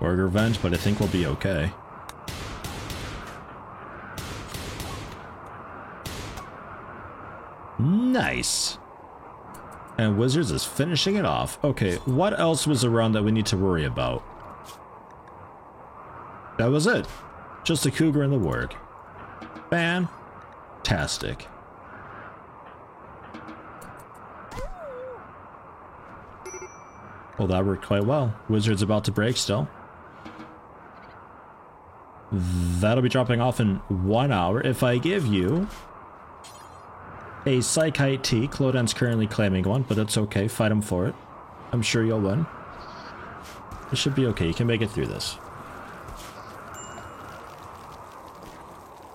Warg revenge, but I think we'll be okay. Nice. And Wizards is finishing it off. Okay, what else was around that we need to worry about? That was it. Just a cougar and the warg. Fantastic. Well, that worked quite well. Wizard's about to break still. That'll be dropping off in 1 hour. If I give you a Psychite tea, Cloden's currently claiming one, but that's okay. Fight him for it. I'm sure you'll win. It should be okay. You can make it through this.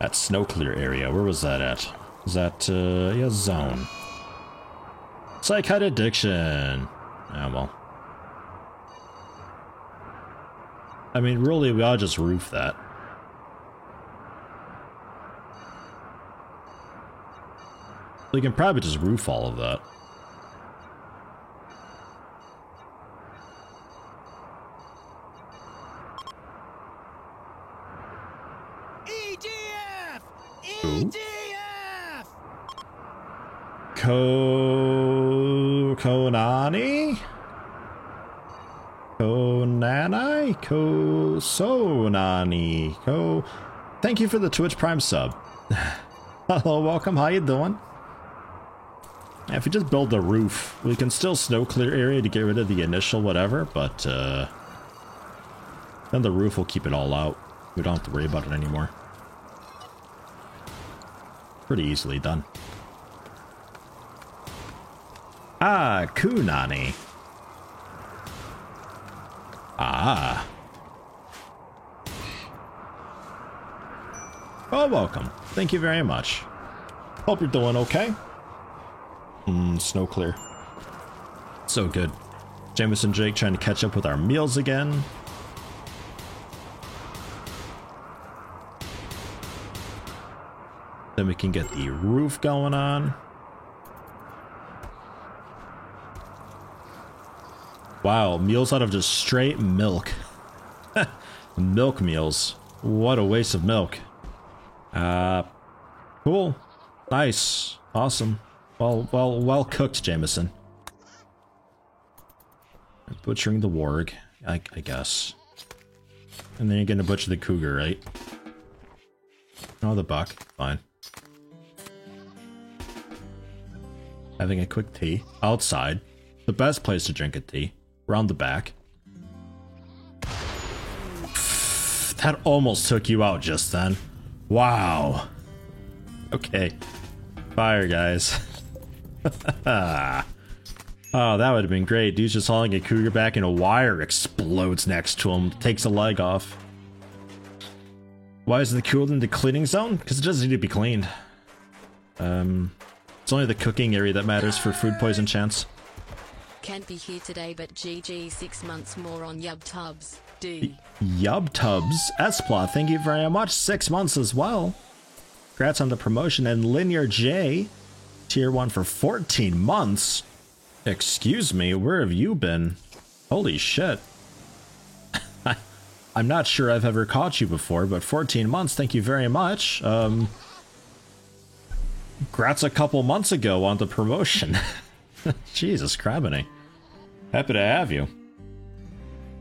That snow clear area. Where was that at? Is that, yeah, zone. Psychite addiction. Ah, well. I mean, really, we ought to just roof that. We can probably just roof all of that. EDF! EDF! Konani? Konani? Sonani? Thank you for the Twitch Prime sub. Hello, welcome. How you doing? If we just build the roof, we can still snow clear area to get rid of the initial whatever, but then the roof will keep it all out. We don't have to worry about it anymore. Pretty easily done. Ah, Kunani. Ah. Oh, welcome. Thank you very much. Hope you're doing okay. Snow clear. So good. Jameson Drake trying to catch up with our meals again. Then we can get the roof going on. Wow, meals out of just straight milk. Milk meals. What a waste of milk. Cool. Nice. Awesome. Well cooked, Jameson. Butchering the warg, I guess. And then you're gonna butcher the cougar, right? Oh, the buck. Fine. Having a quick tea. Outside. The best place to drink a tea. Round the back. That almost took you out just then. Wow. Okay. Fire, guys. Oh, that would have been great. Dude's just hauling a cougar back and a wire explodes next to him. Takes a leg off. Why is the cougar in the cleaning zone? Because it doesn't need to be cleaned. It's only the cooking area that matters for food poison chance. Can't be here today, but GG 6 months more on Yub Tubs. D. Yub Tubs. Esplot, thank you very much. 6 months as well. Congrats on the promotion. And Linear J, tier 1 for 14 months. Excuse me, where have you been? Holy shit. I'm not sure I've ever caught you before, but 14 months, thank you very much. Congrats a couple months ago on the promotion. Jesus criminy. Happy to have you.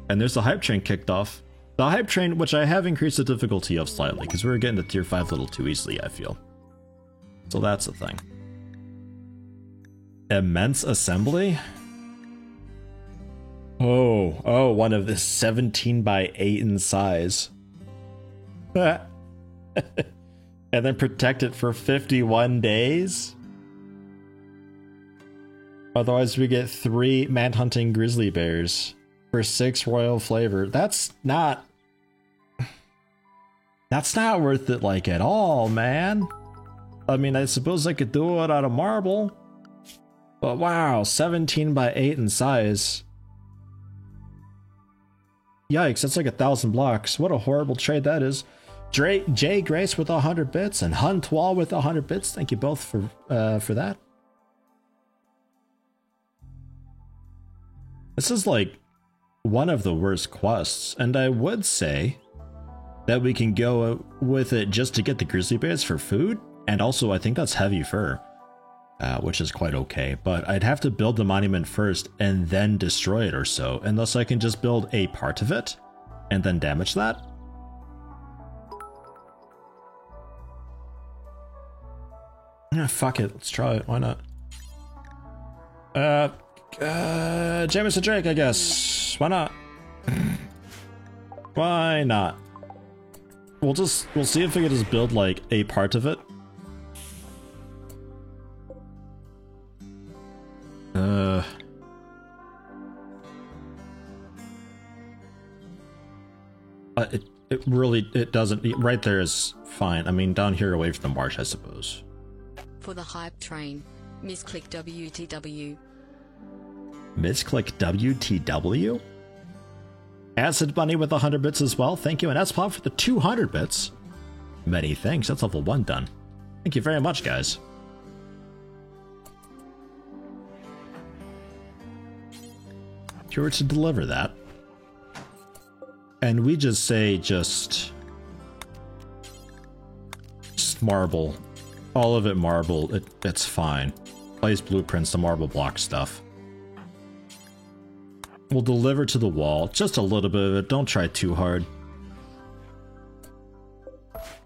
And there's the hype train kicked off. The hype train, which I have increased the difficulty of slightly, because we were getting to tier 5 a little too easily, I feel. So that's the thing. Immense assembly? Oh, one of the 17 by 8 in size. And then protect it for 51 days? Otherwise we get 3 manhunting grizzly bears for 6 royal flavor. That's not worth it, like, at all, man. I mean, I suppose I could do it out of marble. But wow, 17 by 8 in size. Yikes, that's like 1,000 blocks. What a horrible trade that is. Jay Grace with 100 bits and Huntwall with 100 bits. Thank you both for that. This is like one of the worst quests, and I would say that we can go with it just to get the grizzly bears for food, and also I think that's heavy fur. Which is quite okay, but I'd have to build the monument first and then destroy it or so, unless I can just build a part of it and then damage that. Yeah, fuck it, let's try it, why not? Jameson Drake, I guess. Why not? Why not? We'll see if we can just build like a part of it. It really doesn't. Right there is fine. I mean, down here away from the marsh, I suppose. For the hype train, misclick WTW. Misclick WTW? Acid Bunny with 100 bits as well. Thank you. And S-Pop for the 200 bits. Many thanks. That's level 1 done. Thank you very much, guys. If you were to deliver that, and we just say just marble, all of it marble, it's fine. Place blueprints, the marble block stuff. We'll deliver to the wall, just a little bit of it, don't try too hard.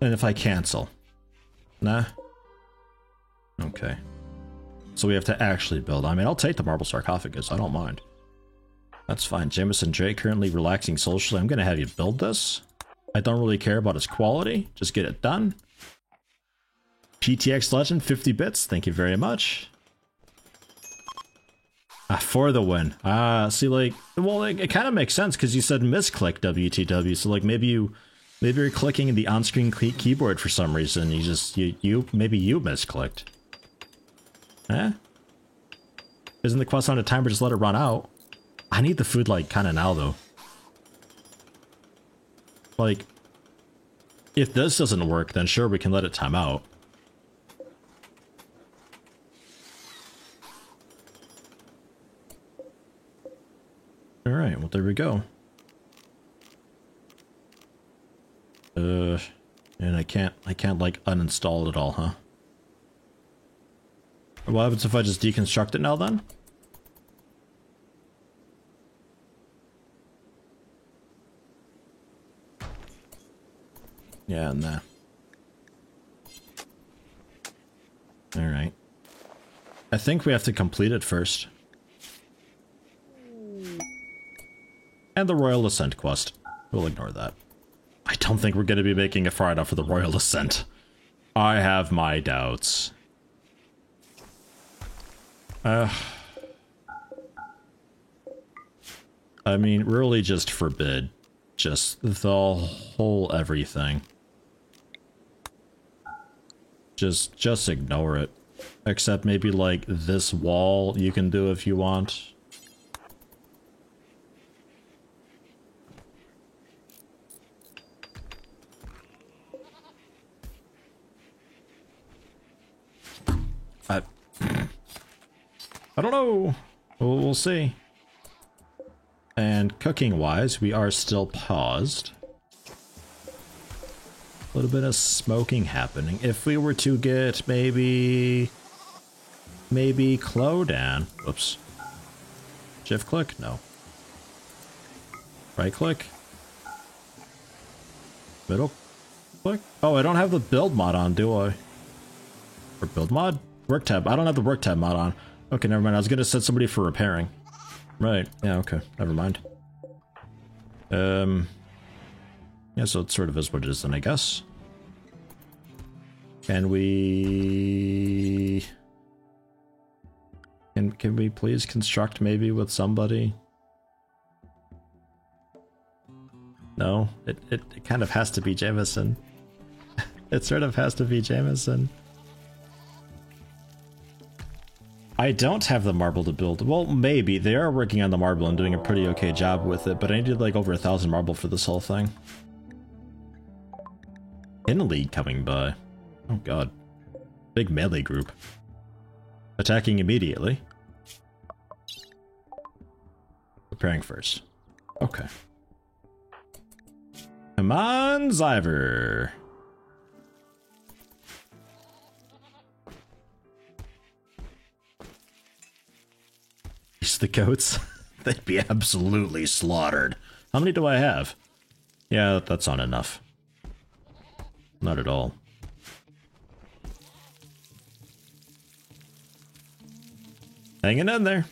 And if I cancel? Nah? Okay. So we have to actually build. I mean, I'll take the marble sarcophagus, I don't mind. That's fine. Jameson Drake currently relaxing socially. I'm gonna have you build this. I don't really care about its quality, just get it done. PTX Legend, 50 bits, thank you very much. For the win. See, like, well, it kind of makes sense because you said misclick WTW. So, like, maybe you're clicking the on-screen keyboard for some reason. Maybe you misclicked. Eh? Isn't the quest on a timer? Just let it run out. I need the food, like, kind of now, though. Like, if this doesn't work, then sure, we can let it time out. Alright, well, there we go. And I can't, like, uninstall it all, huh? What happens if I just deconstruct it now, then? Yeah, nah. Alright. I think we have to complete it first. And the Royal Ascent quest. We'll ignore that. I don't think we're going to be making it far enough for the Royal Ascent. I have my doubts. I mean, really just forbid. Just the whole everything. Just ignore it. Except maybe like this wall you can do if you want. I don't know. We'll see. And cooking-wise, we are still paused. A little bit of smoking happening. If we were to get maybe Clodan. Whoops. Shift click? No. Right click? Middle click? Oh, I don't have the build mod on, do I? Or build mod? Work tab. I don't have the work tab mod on. Okay, never mind. I was gonna set somebody for repairing. Right. Yeah, okay. Never mind. Yeah, so it sort of is what it is then, I guess. Can we... Can we please construct maybe with somebody? No? It kind of has to be Jameson. It sort of has to be Jameson. I don't have the marble to build. Well, maybe. They are working on the marble and doing a pretty okay job with it, but I needed like over 1,000 marble for this whole thing. In-league coming by. Oh god. Big melee group. Attacking immediately. Preparing first. Okay. Come on, Zyver. The goats, they'd be absolutely slaughtered. How many do I have? Yeah, that's not enough. Not at all. Hanging in there.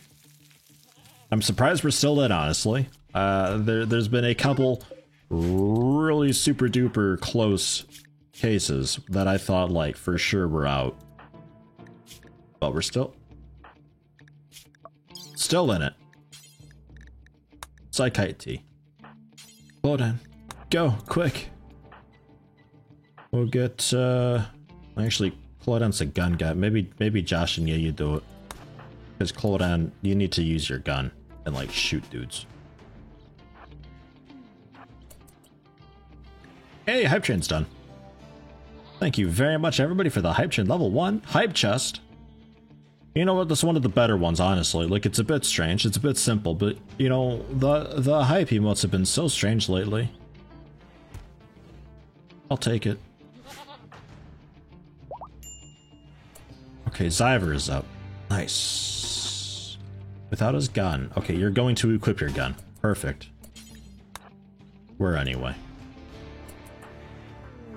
I'm surprised we're still in, honestly. There's been a couple really super duper close cases that I thought like for sure we're out. But we're still in it. Psychite tea. Clodan. Go, quick. We'll get, actually, Clodan's a gun guy. Maybe Josh and you do it. Because Clodan, you need to use your gun and, like, shoot dudes. Hey, Hype Train's done. Thank you very much, everybody, for the Hype Train level 1 Hype Chest. You know what, this is one of the better ones, honestly. Like, it's a bit strange, it's a bit simple, but, you know, the hype emotes have been so strange lately. I'll take it. Okay, Zyver is up. Nice. Without his gun. Okay, you're going to equip your gun. Perfect. Where anyway?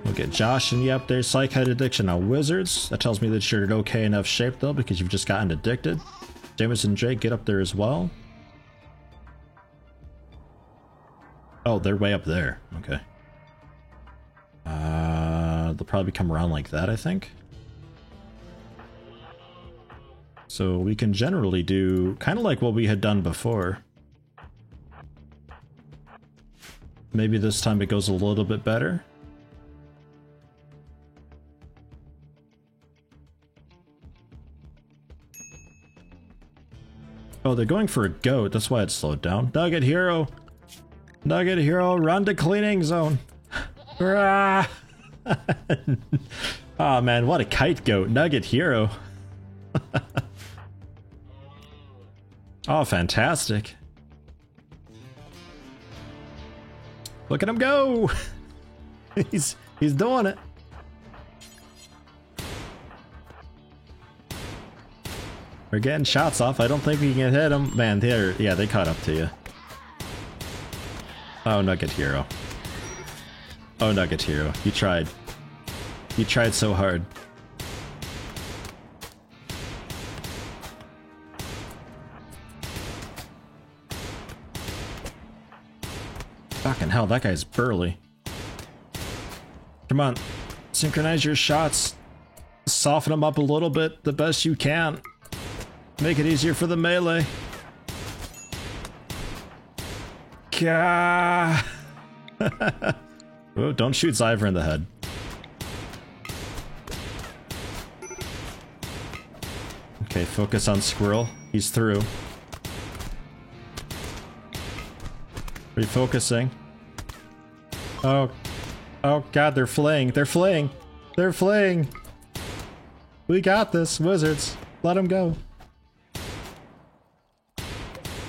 We'll get Josh and you up there. Psychite addiction on wizards. That tells me that you're in okay enough shape though, because you've just gotten addicted. Jameson and Drake, get up there as well. Oh, they're way up there. Okay. They'll probably come around like that, I think. So we can generally do kind of like what we had done before. Maybe this time it goes a little bit better. Oh, they're going for a goat. That's why it slowed down. Nugget Hero! Nugget Hero, run to cleaning zone! Oh man, what a kite goat. Nugget Hero. Oh, fantastic. Look at him go! He's doing it. We're getting shots off. I don't think we can hit him. Man, they caught up to you. Oh, Nugget Hero. Oh, Nugget Hero. You tried. You tried so hard. Fucking hell, that guy's burly. Come on. Synchronize your shots. Soften them up a little bit the best you can. Make it easier for the melee. Gah! Oh, don't shoot Zyver in the head. Okay, focus on Squirrel. He's through. Refocusing. Oh. Oh god, they're fleeing. They're fleeing. They're fleeing. We got this, Wizards. Let them go.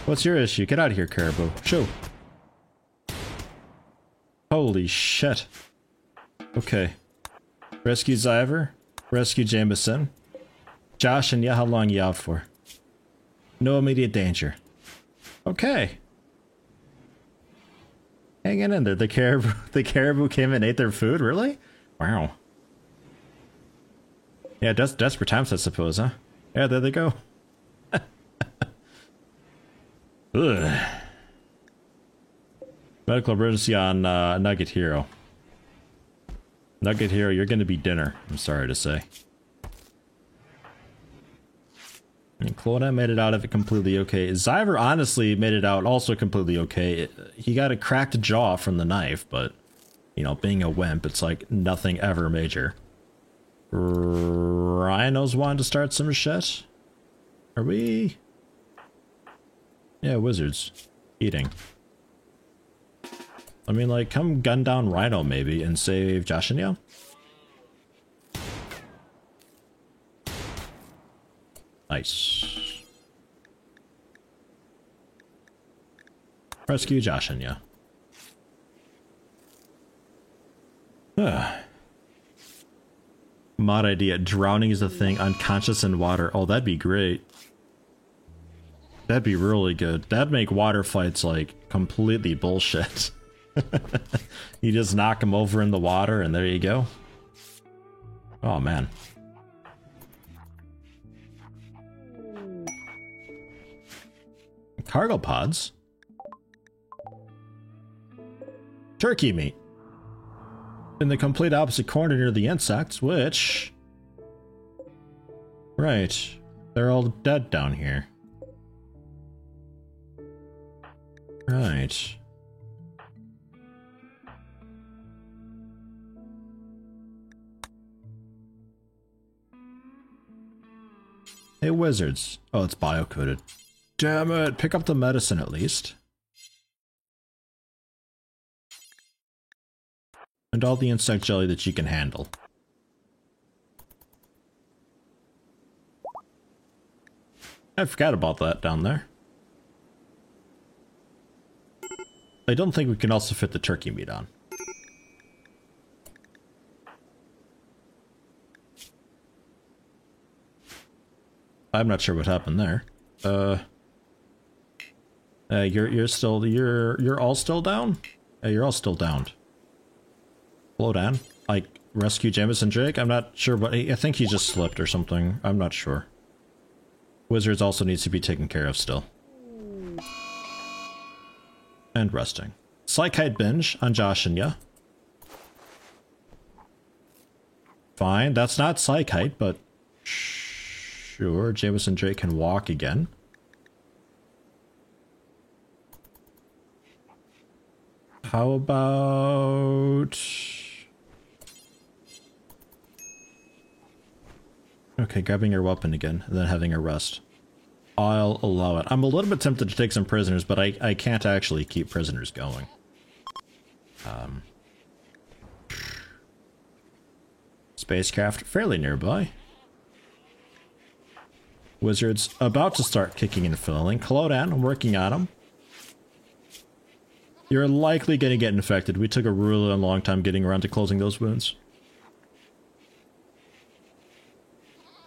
What's your issue? Get out of here, Caribou. Shoo. Holy shit. Okay. Rescue Zyver. Rescue Jameson. Josh and yeah, how long you out for? No immediate danger. Okay. Hanging in there. The caribou came and ate their food? Really? Wow. Yeah, desperate times, I suppose, huh? Yeah, there they go. Ugh. Medical emergency on Nugget Hero. Nugget Hero, you're gonna be dinner, I'm sorry to say. And Clona made it out of it completely okay. Zyver honestly made it out also completely okay. He got a cracked jaw from the knife, but, you know, being a wimp, it's like nothing ever major. Rhinos wanting to start some shit? Are we? Yeah, Wizards. Eating. I mean, like, come gun down Rhino maybe and save Jashinya? Nice. Rescue Jashinya. Mod idea. Drowning is a thing. Unconscious in water. Oh, that'd be great. That'd be really good. That'd make water fights, like, completely bullshit. You just knock them over in the water and there you go. Oh, man. Cargo pods? Turkey meat. In the complete opposite corner near the insects, which... Right. They're all dead down here. Right. Hey, Wizards. Oh, it's bio-coded. Damn it, pick up the medicine at least. And all the insect jelly that you can handle. I forgot about that down there. I don't think we can also fit the turkey meat on. I'm not sure what happened there. You're all still down? You're all still downed. Slow down. Like, rescue Jameson Drake? I'm not sure, but I think he just slipped or something. I'm not sure. Wizards also needs to be taken care of still. And resting. Psychite binge on Jashinya. Fine, that's not Psychite, but... Sure, Jameson Drake can walk again. How about... Okay, grabbing your weapon again, and then having a rest. I'll allow it. I'm a little bit tempted to take some prisoners, but I can't actually keep prisoners going. Spacecraft fairly nearby. Wizards about to start kicking and filling. Clodan, I'm working on them. You're likely going to get infected. We took a really long time getting around to closing those wounds.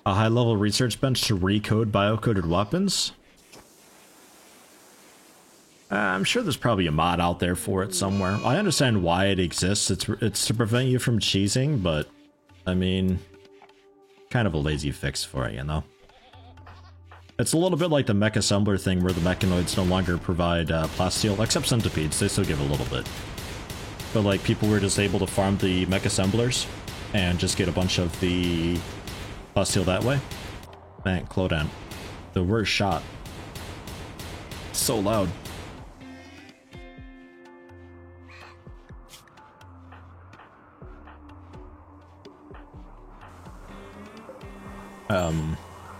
A high-level research bench to recode biocoded weapons? I'm sure there's probably a mod out there for it somewhere. I understand why it exists. It's to prevent you from cheesing, but I mean, kind of a lazy fix for it, you know? It's a little bit like the mech assembler thing where the mechanoids no longer provide plasteel, except centipedes, they still give a little bit. But like, people were just able to farm the mech assemblers and just get a bunch of the plasteel that way. Man, Clodan, the worst shot. So loud.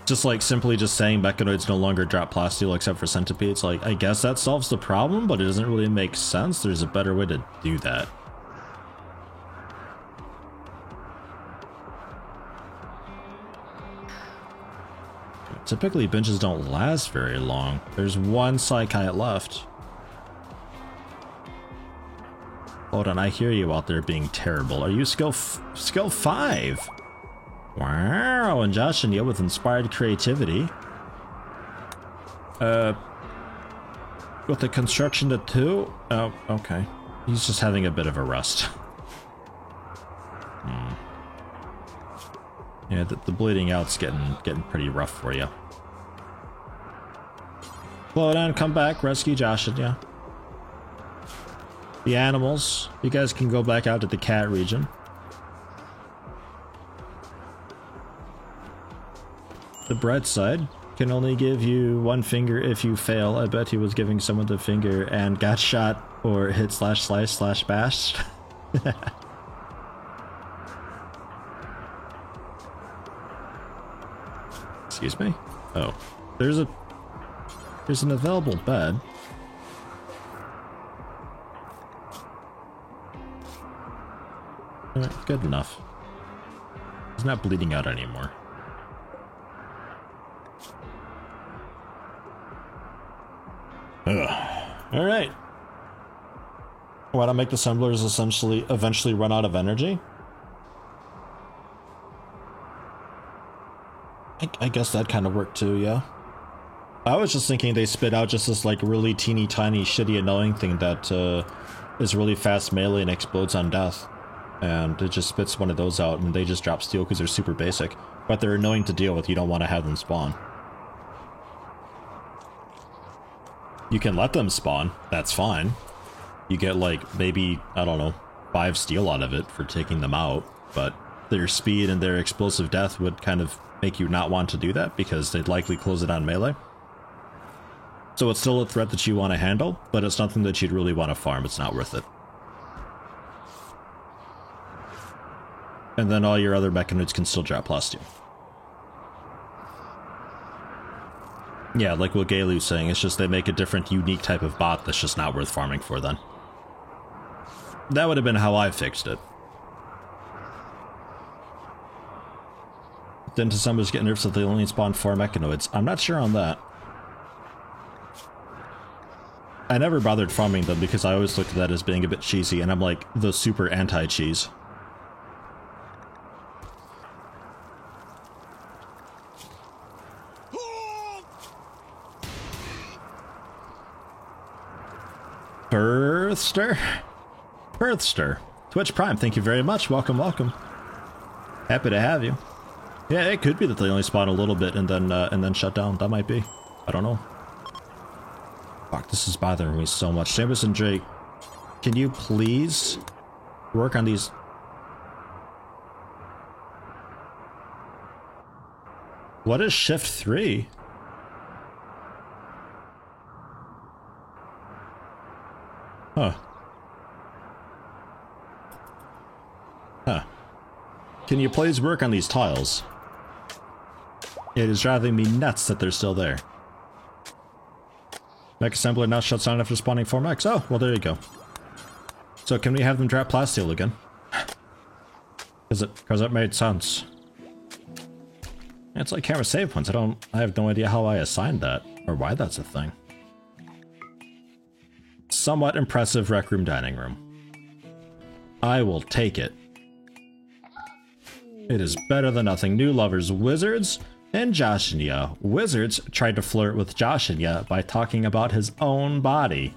Just like simply just saying mechanoids no longer drop plasteel except for centipedes, like, I guess that solves the problem, but it doesn't really make sense. There's a better way to do that. Typically, binges don't last very long. There's one Psychite left. Hold on, I hear you out there being terrible. Are you skill 5? Wow, and Josh and you with inspired creativity. With the construction to 2? Oh, okay. He's just having a bit of a rest. Yeah, the bleeding out's getting pretty rough for you. Slow down, come back, rescue Josh and you. The animals, you guys can go back out to the cat region. The bright side can only give you one finger if you fail. I bet he was giving someone the finger and got shot or hit ///bash. Excuse me? Oh. There's an available bed. Alright, good enough. He's not bleeding out anymore. Alright. Why don't make the assemblers eventually run out of energy? I guess that kind of worked too, yeah. I was just thinking they spit out just this like really teeny tiny shitty annoying thing that is really fast melee and explodes on death. And it just spits one of those out and they just drop steel because they're super basic. But they're annoying to deal with, you don't want to have them spawn. You can let them spawn, that's fine. You get like maybe, I don't know, 5 steel out of it for taking them out, but their speed and their explosive death would kind of make you not want to do that because they'd likely close it on melee. So it's still a threat that you want to handle, but it's nothing that you'd really want to farm, it's not worth it. And then all your other mechanoids can still drop plasteel. Yeah, like what Galu's saying, it's just they make a different, unique type of bot that's just not worth farming for then. That would have been how I fixed it. Then to some, just get nerfs that they only spawn 4 mechanoids. I'm not sure on that. I never bothered farming them because I always looked at that as being a bit cheesy, and I'm like the super anti-cheese. Birthster. Twitch Prime, thank you very much. Welcome, welcome. Happy to have you. Yeah, it could be that they only spawn a little bit and then shut down. That might be. I don't know. Fuck, this is bothering me so much. Jameson Drake, can you please work on these? What is shift 3? Huh. Huh. Can you please work on these tiles? It is driving me nuts that they're still there. Mech assembler now shuts down after spawning 4 mechs. Oh, well there you go. So can we have them drop plasteel again? Because it made sense. It's like camera save points. I have no idea how I assigned that, or why that's a thing. Somewhat impressive rec room dining room. I will take it. It is better than nothing. New lovers, Wizards and Joshinya. Wizards tried to flirt with Joshinya by talking about his own body.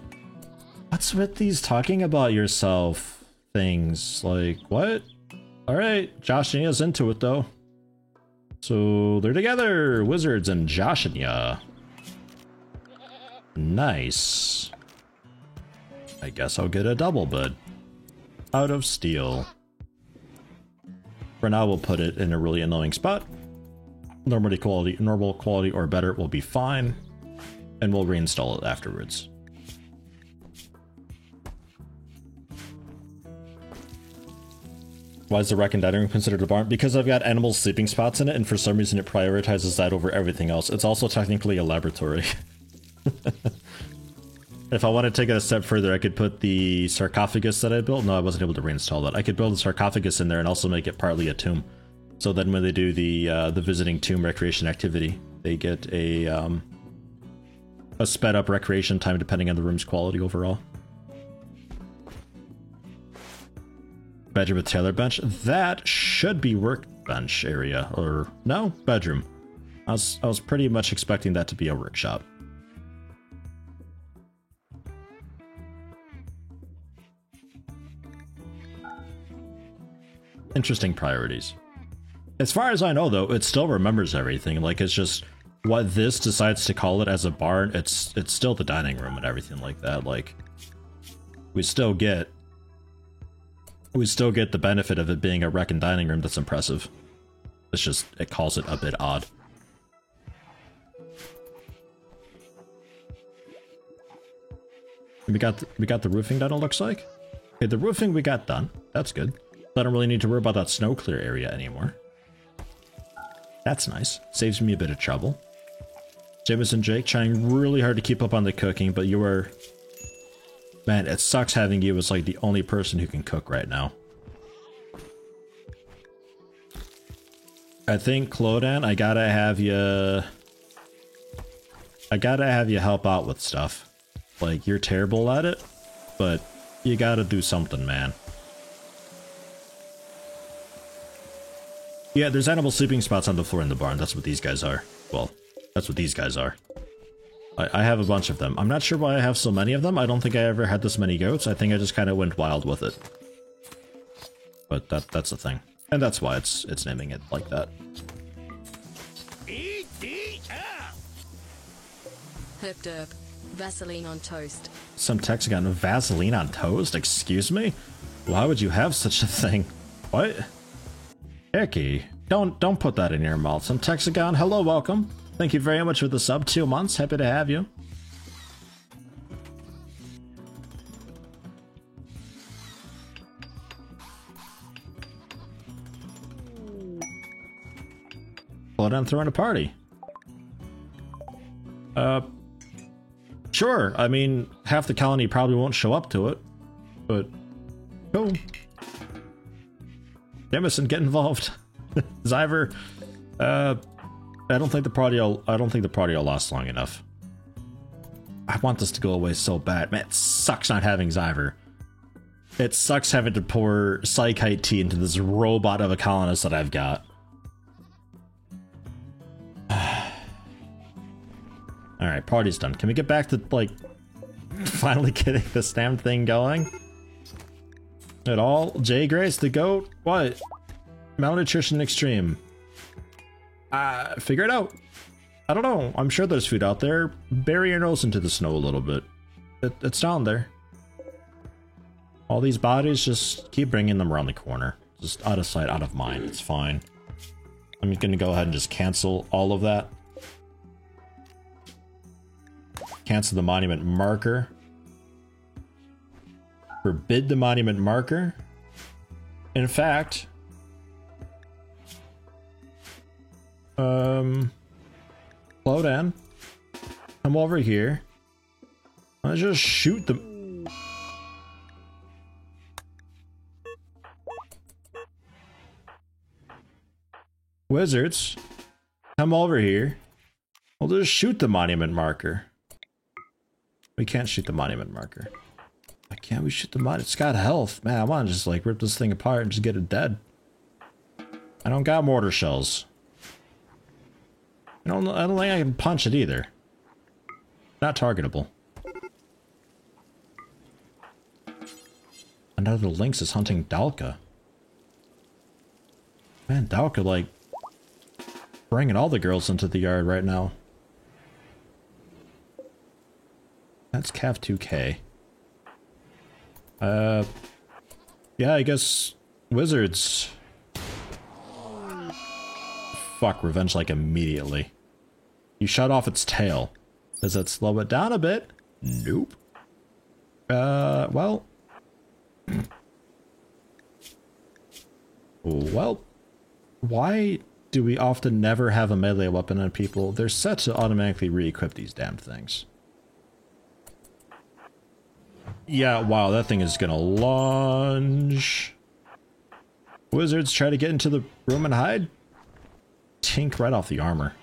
What's with these talking about yourself things? Like, what? Alright, Joshinya's into it though. So they're together, Wizards and Joshinya. Nice. I guess I'll get a double bud. Out of steel. For now, we'll put it in a really annoying spot. Normal quality or better will be fine. And we'll reinstall it afterwards. Why is the rec and dining room considered a barn? Because I've got animal sleeping spots in it, and for some reason it prioritizes that over everything else. It's also technically a laboratory. If I want to take it a step further, I could put the sarcophagus that I built. No, I wasn't able to reinstall that. I could build a sarcophagus in there and also make it partly a tomb. So then when they do the visiting tomb recreation activity, they get a sped up recreation time depending on the room's quality overall. Bedroom with tailor bench. That should be workbench area, or no, bedroom. I was pretty much expecting that to be a workshop. Interesting priorities. As far as I know though, it still remembers everything. Like, it's just what this decides to call it as a barn, it's still the dining room and everything like that. Like, we still get the benefit of it being a rec and dining room that's impressive. It's just, it calls it a bit odd. We got the roofing done, it looks like. Okay, the roofing we got done. That's good. I don't really need to worry about that snow clear area anymore. That's nice. Saves me a bit of trouble. Jameson Jake trying really hard to keep up on the cooking, but you are... Man, it sucks having you as like the only person who can cook right now. I think, Clodan, I gotta have you help out with stuff. Like, you're terrible at it, but you gotta do something, man. Yeah, there's animal sleeping spots on the floor in the barn. That's what these guys are. Well, that's what these guys are. I have a bunch of them. I'm not sure why I have so many of them. I don't think I ever had this many goats. I think I just kind of went wild with it. But that's the thing. And that's why it's naming it like that. Herp derp. Vaseline on toast. Some text got Vaseline on toast? Excuse me? Why would you have such a thing? What? Icky. Don't put that in your mouth. Some Texagon, hello, welcome. Thank you very much for the sub, 2 months. Happy to have you. Well, I'm throwing a party. Sure. I mean, half the colony probably won't show up to it, but cool. Jameson, get involved. Zyver, I don't think the party will last long enough. I want this to go away so bad. Man, it sucks not having Zyver. It sucks having to pour Psychite tea into this robot of a colonist that I've got. Alright, party's done. Can we get back to, like, finally getting this damn thing going? At all? Jay Grace, the goat? What? Malnutrition extreme. Figure it out. I don't know. I'm sure there's food out there. Bury your nose into the snow a little bit. It's down there. All these bodies, just keep bringing them around the corner. Just out of sight, out of mind. It's fine. I'm going to go ahead and just cancel all of that. Cancel the monument marker. Forbid the monument marker. In fact, slow down. Come over here. Let's just shoot the... Wizards, come over here. We'll just shoot the monument marker. We can't shoot the monument marker. Why can't we shoot the monument? It's got health. Man, I want to just like rip this thing apart and just get it dead. I don't got mortar shells. I don't think I can punch it either. Not targetable. Another lynx is hunting Dalka. Man, Dalka like bringing all the girls into the yard right now. That's Cav 2K. Yeah, I guess wizards. Fuck, revenge like immediately. You shut off its tail. Does that slow it down a bit? Nope. Well. Well, why do we often never have a melee weapon on people? They're set to automatically re-equip these damn things. Yeah, wow, that thing is gonna lunge. Wizards try to get into the room and hide. Tink right off the armor.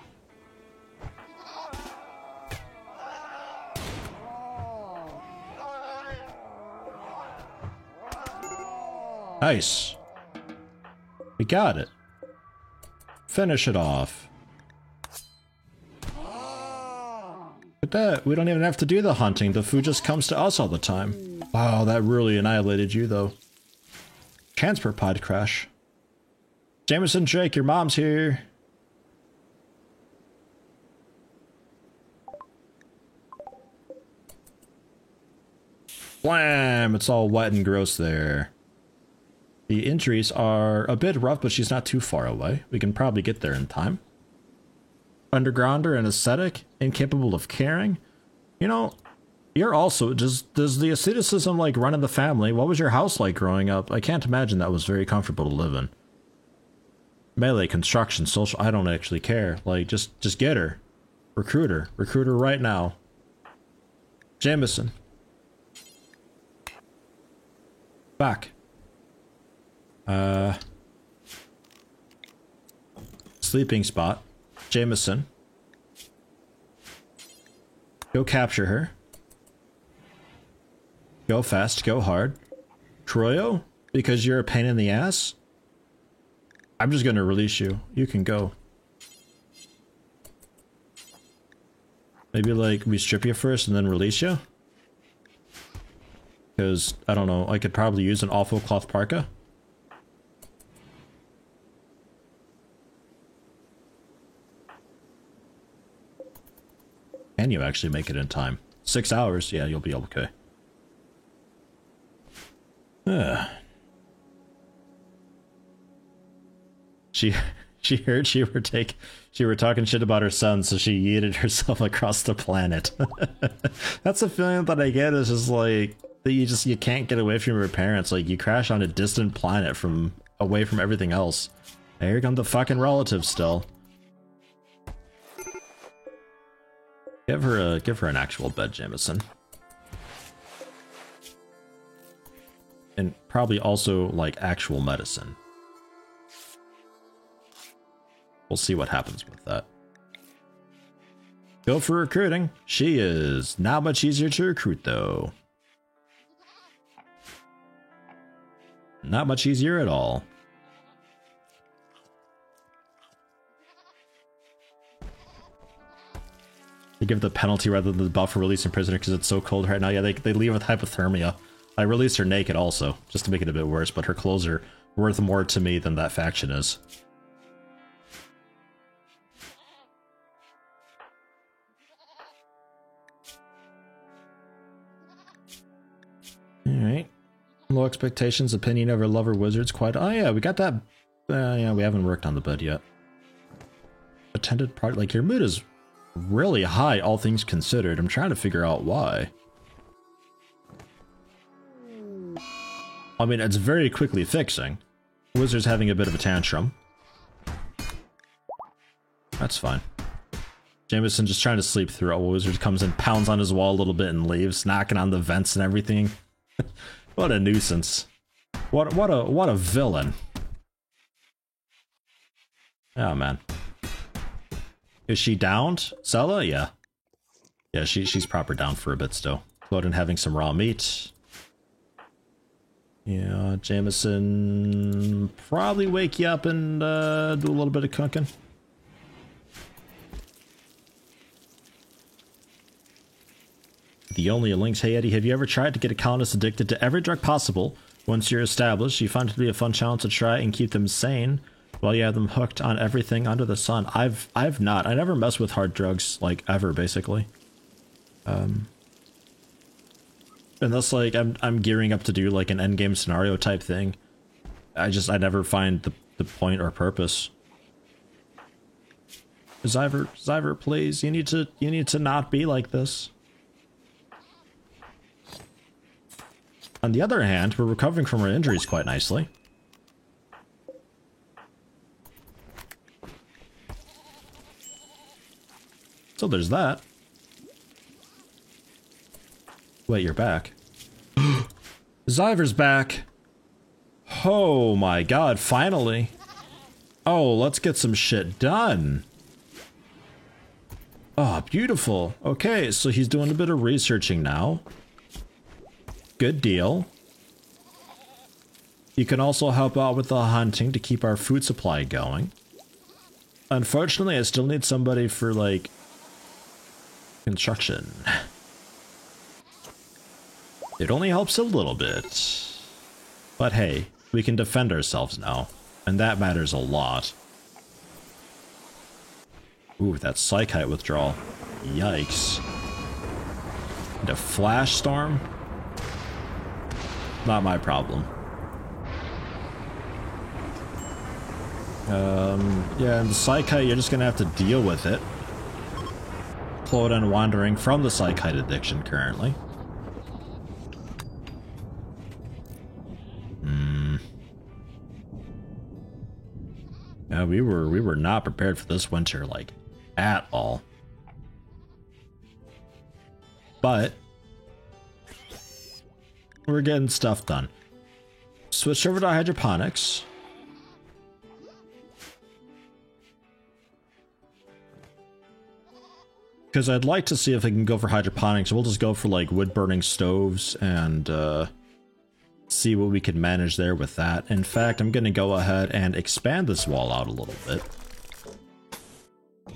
Nice. We got it. Finish it off. With that, we don't even have to do the hunting. The food just comes to us all the time. Wow, that really annihilated you, though. Transport pod crash. Jameson, Drake, your mom's here. Blam! It's all wet and gross there. The injuries are a bit rough, but she's not too far away. We can probably get there in time. Undergrounder and ascetic, incapable of caring. You know, you're also just... Does the asceticism like run in the family? What was your house like growing up? I can't imagine that was very comfortable to live in. Melee, construction, social... I don't actually care. Like, just get her. Recruit her. Recruit her right now. Jameson. Back. Sleeping spot. Jameson. Go capture her. Go fast, go hard. Troyo? Because you're a pain in the ass? I'm just gonna release you. You can go. Maybe like we strip you first and then release you? Because, I don't know, I could probably use an awful cloth parka. Can you actually make it in time? 6 hours? Yeah, you'll be okay. She heard you were talking shit about her son, so she yeeted herself across the planet. That's a feeling that I get, is just like that you can't get away from your parents. Like you crash on a distant planet away from everything else. And here come the fucking relatives still. Give her an actual bed, Jameson. And probably also like actual medicine. We'll see what happens with that. Go for recruiting. She is not much easier to recruit though. Not much easier at all. They give the penalty rather than the buff for releasing prisoner because it's so cold right now. Yeah, they leave with hypothermia. I released her naked also, just to make it a bit worse, but her clothes are worth more to me than that faction is. Alright. Low expectations, opinion over lover wizards, quite... Oh yeah, we got that... yeah, we haven't worked on the bed yet. attended project. Like, your mood is really high, all things considered. I'm trying to figure out why. I mean, it's very quickly fixing. Wizard's having a bit of a tantrum. That's fine. Jameson just trying to sleep through it. Wizard comes in, pounds on his wall a little bit and leaves, knocking on the vents and everything. What a nuisance. What a villain. Oh man. Is she downed? Sella? Yeah. Yeah, she's proper down for a bit still. Floating having some raw meat. Yeah, Jameson probably wake you up and do a little bit of cooking. The only links. Hey Eddie, have you ever tried to get a colonist addicted to every drug possible? Once you're established, you find it to be a fun challenge to try and keep them sane while you have them hooked on everything under the sun. I've not. I never mess with hard drugs, like, ever, basically. Unless, like, I'm gearing up to do, like, an endgame scenario type thing. I never find the point or purpose. Zyver, please, you need to not be like this. On the other hand, we're recovering from our injuries quite nicely. So there's that. Wait, you're back. Zyver's back. Oh my god, finally. Oh, let's get some shit done. Oh, beautiful. Okay, so he's doing a bit of researching now. Good deal. You can also help out with the hunting to keep our food supply going. Unfortunately, I still need somebody for, like, construction. It only helps a little bit. But hey, we can defend ourselves now, and that matters a lot. Ooh, that Psykite withdrawal. Yikes. And a flash storm? Not my problem. Yeah, and the Psykite, you're just gonna have to deal with it. Cloden wandering from the Psykite addiction currently. Yeah, we were not prepared for this winter, like, at all. But we're getting stuff done. Switch over to hydroponics. Because I'd like to see if I can go for hydroponics. We'll just go for, like, wood-burning stoves and see what we can manage there with that. In fact, I'm going to go ahead and expand this wall out a little bit.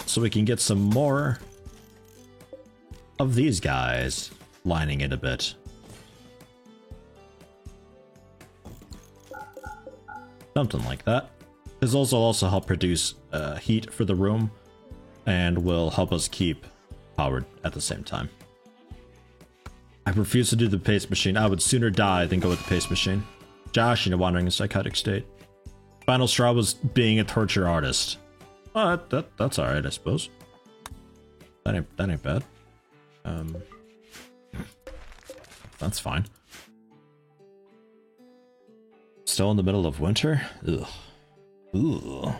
So we can get some more of these guys lining it a bit. Something like that. This will also help produce heat for the room and will help us keep powered at the same time. I refuse to do the paste machine. I would sooner die than go with the paste machine. Josh, you know, wandering a psychotic state. Final straw was being a torture artist. That's alright, I suppose. That ain't bad. That's fine. Still in the middle of winter? Ugh. Ugh.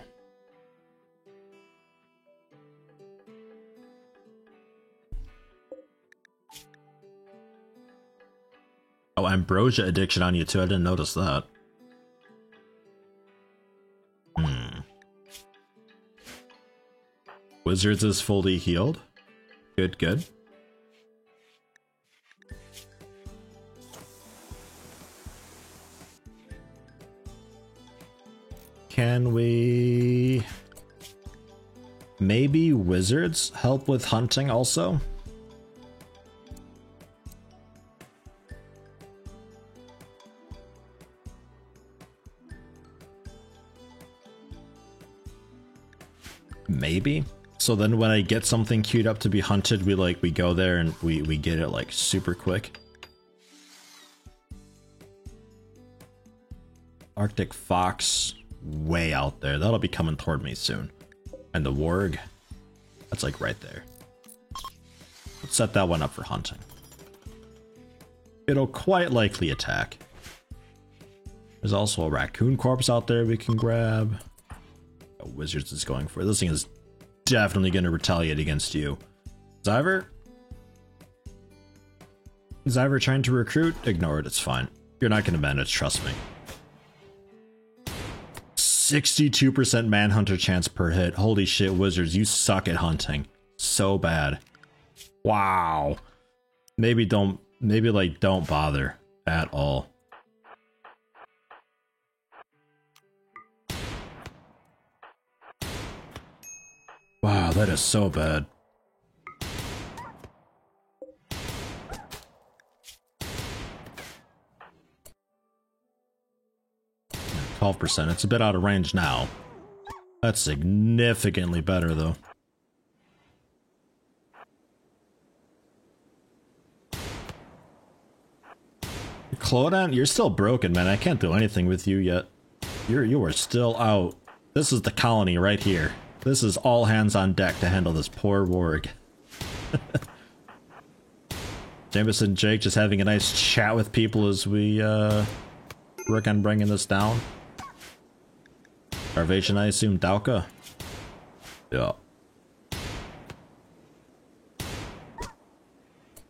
Oh, ambrosia addiction on you too. I didn't notice that. Wizards is fully healed. Good, good. Can we... maybe wizards help with hunting also? Maybe. So then when I get something queued up to be hunted, we go there and we get it like super quick. Arctic fox way out there. That'll be coming toward me soon. And the warg. That's like right there. Let's set that one up for hunting. It'll quite likely attack. There's also a raccoon corpse out there we can grab. Oh, Wizards is going for it. This thing is definitely going to retaliate against you. Zyver? Zyver trying to recruit? Ignore it, it's fine. You're not going to manage, trust me. 62% manhunter chance per hit. Holy shit, Wizards, you suck at hunting. So bad. Wow. Maybe don't bother at all. Wow, that is so bad. Yeah, 12%. It's a bit out of range now. That's significantly better, though. Clodan, you're still broken, man. I can't do anything with you yet. You are still out. This is the colony right here. This is all hands on deck to handle this poor warg. Jameson Jake just having a nice chat with people as we work on bringing this down. Starvation, I assume. Dauka? Yeah.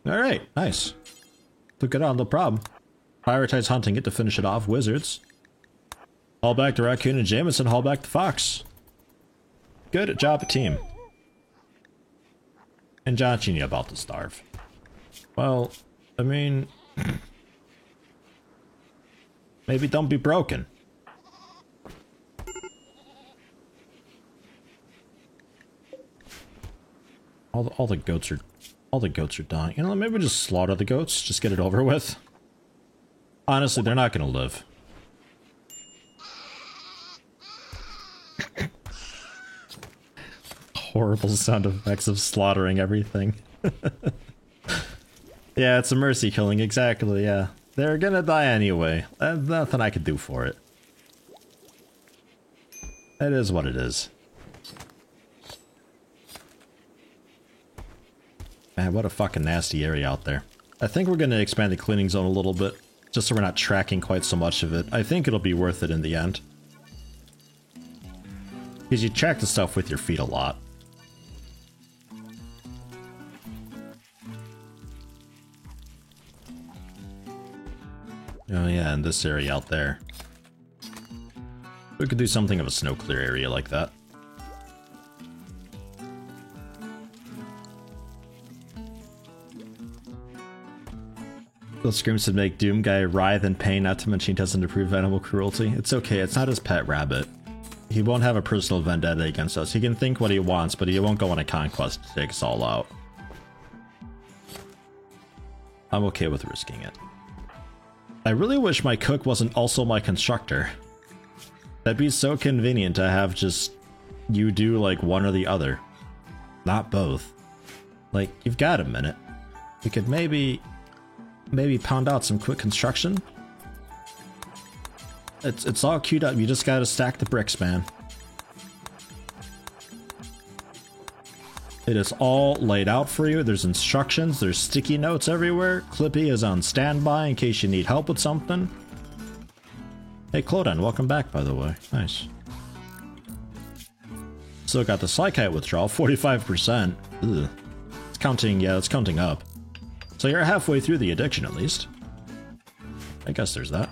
Alright, nice. Took it on, no problem. Prioritize hunting it to finish it off. Wizards. Haul back to Raccoon and Jameson, haul back to Fox. Good job, team. And John Cheney about to starve. Well, I mean... maybe don't be broken. All the goats are dying. You know, maybe just slaughter the goats, just get it over with. Honestly, they're not gonna live. Horrible sound effects of slaughtering everything. Yeah, it's a mercy killing, exactly, yeah. They're gonna die anyway. There's nothing I can do for it. It is what it is. Man, what a fucking nasty area out there. I think we're gonna expand the cleaning zone a little bit, just so we're not tracking quite so much of it. I think it'll be worth it in the end. Because you track the stuff with your feet a lot. Oh yeah, and this area out there. We could do something of a snow clear area like that. Bill Screams to make Doom Guy writhe in pain, not to mention he doesn't approve of animal cruelty. It's okay, it's not his pet rabbit. He won't have a personal vendetta against us. He can think what he wants, but he won't go on a conquest to take us all out. I'm okay with risking it. I really wish my cook wasn't also my constructor. That'd be so convenient to have just you do like one or the other. Not both. Like, you've got a minute. We could maybe pound out some quick construction. It's all queued up, you just gotta stack the bricks, man. It is all laid out for you. There's instructions, there's sticky notes everywhere. Clippy is on standby in case you need help with something. Hey Clodan, welcome back by the way. Nice. Still got the Slykite withdrawal, 45%. Ugh. It's counting, yeah, it's counting up. So you're halfway through the addiction at least. I guess there's that.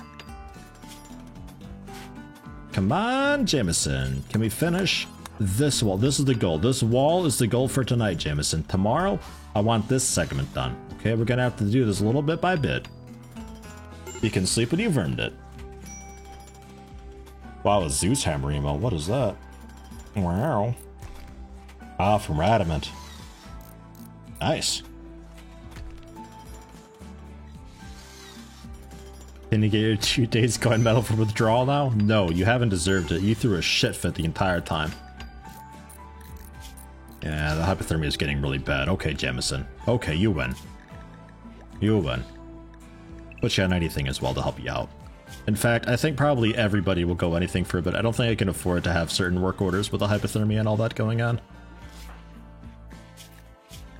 Come on, Jameson. Can we finish this wall? This is the goal. This wall is the goal for tonight, Jameson. Tomorrow, I want this segment done. Okay, we're gonna have to do this little bit by bit. You can sleep when you've earned it. Wow, a Zeus Hammer emo. What is that? Wow. Ah, from Radamant. Nice. Can you get your 2 days coin medal for withdrawal now? No, you haven't deserved it. You threw a shit fit the entire time. Yeah, the hypothermia is getting really bad. Okay, Jameson. Okay, you win. You win. Put you on anything as well to help you out. In fact, I think probably everybody will go anything for a bit. I don't think I can afford to have certain work orders with the hypothermia and all that going on.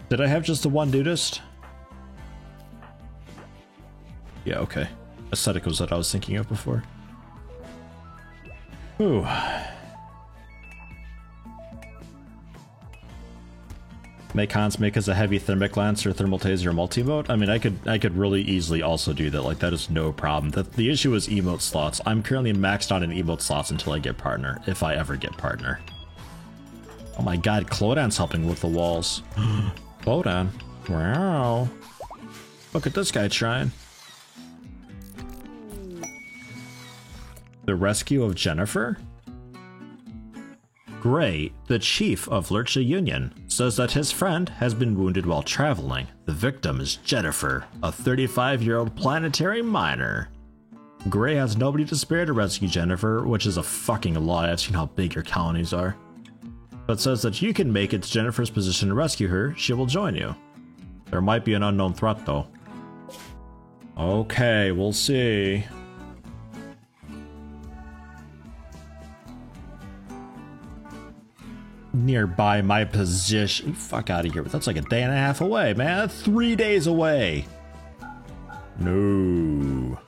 Did I have just the one nudist? Yeah, okay. Aesthetic was what I was thinking of before. Ooh. Make Hans make us a heavy thermic lance or thermal taser multi-emote? I mean, I could really easily also do that. Like, that is no problem. The issue is emote slots. I'm currently maxed out in emote slots until I get partner, if I ever get partner. Oh my god, Clodan's helping with the walls. Clodan. Wow. Look at this guy trying. The rescue of Jennifer? Gray, the chief of Lurcha Union, says that his friend has been wounded while traveling. The victim is Jennifer, a 35-year-old planetary miner. Gray has nobody to spare to rescue Jennifer, which is a fucking lie. I've seen how big your colonies are. But says that you can make it to Jennifer's position to rescue her. She will join you. There might be an unknown threat, though. Okay, we'll see. Nearby my position. Fuck out of here. That's like a day and a half away, man. That's 3 days away. No.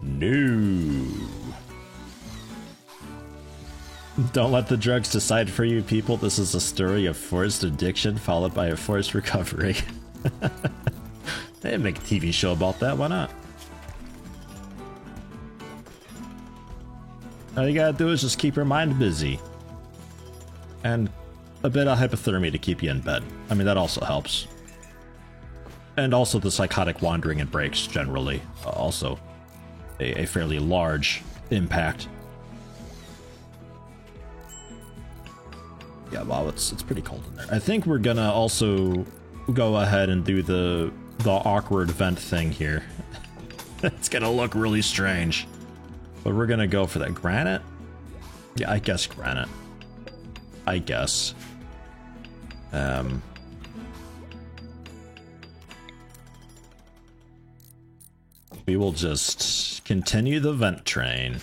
No. Don't let the drugs decide for you, people. This is a story of forced addiction followed by a forced recovery. They make a TV show about that. Why not? All you gotta do is just keep your mind busy. And a bit of hypothermia to keep you in bed. I mean, that also helps. And also the psychotic wandering and breaks, generally. Also a fairly large impact. Yeah, wow, it's pretty cold in there. I think we're gonna also go ahead and do the awkward vent thing here. It's gonna look really strange. But we're gonna go for that granite? Yeah, I guess granite. I guess. We will just continue the vent train.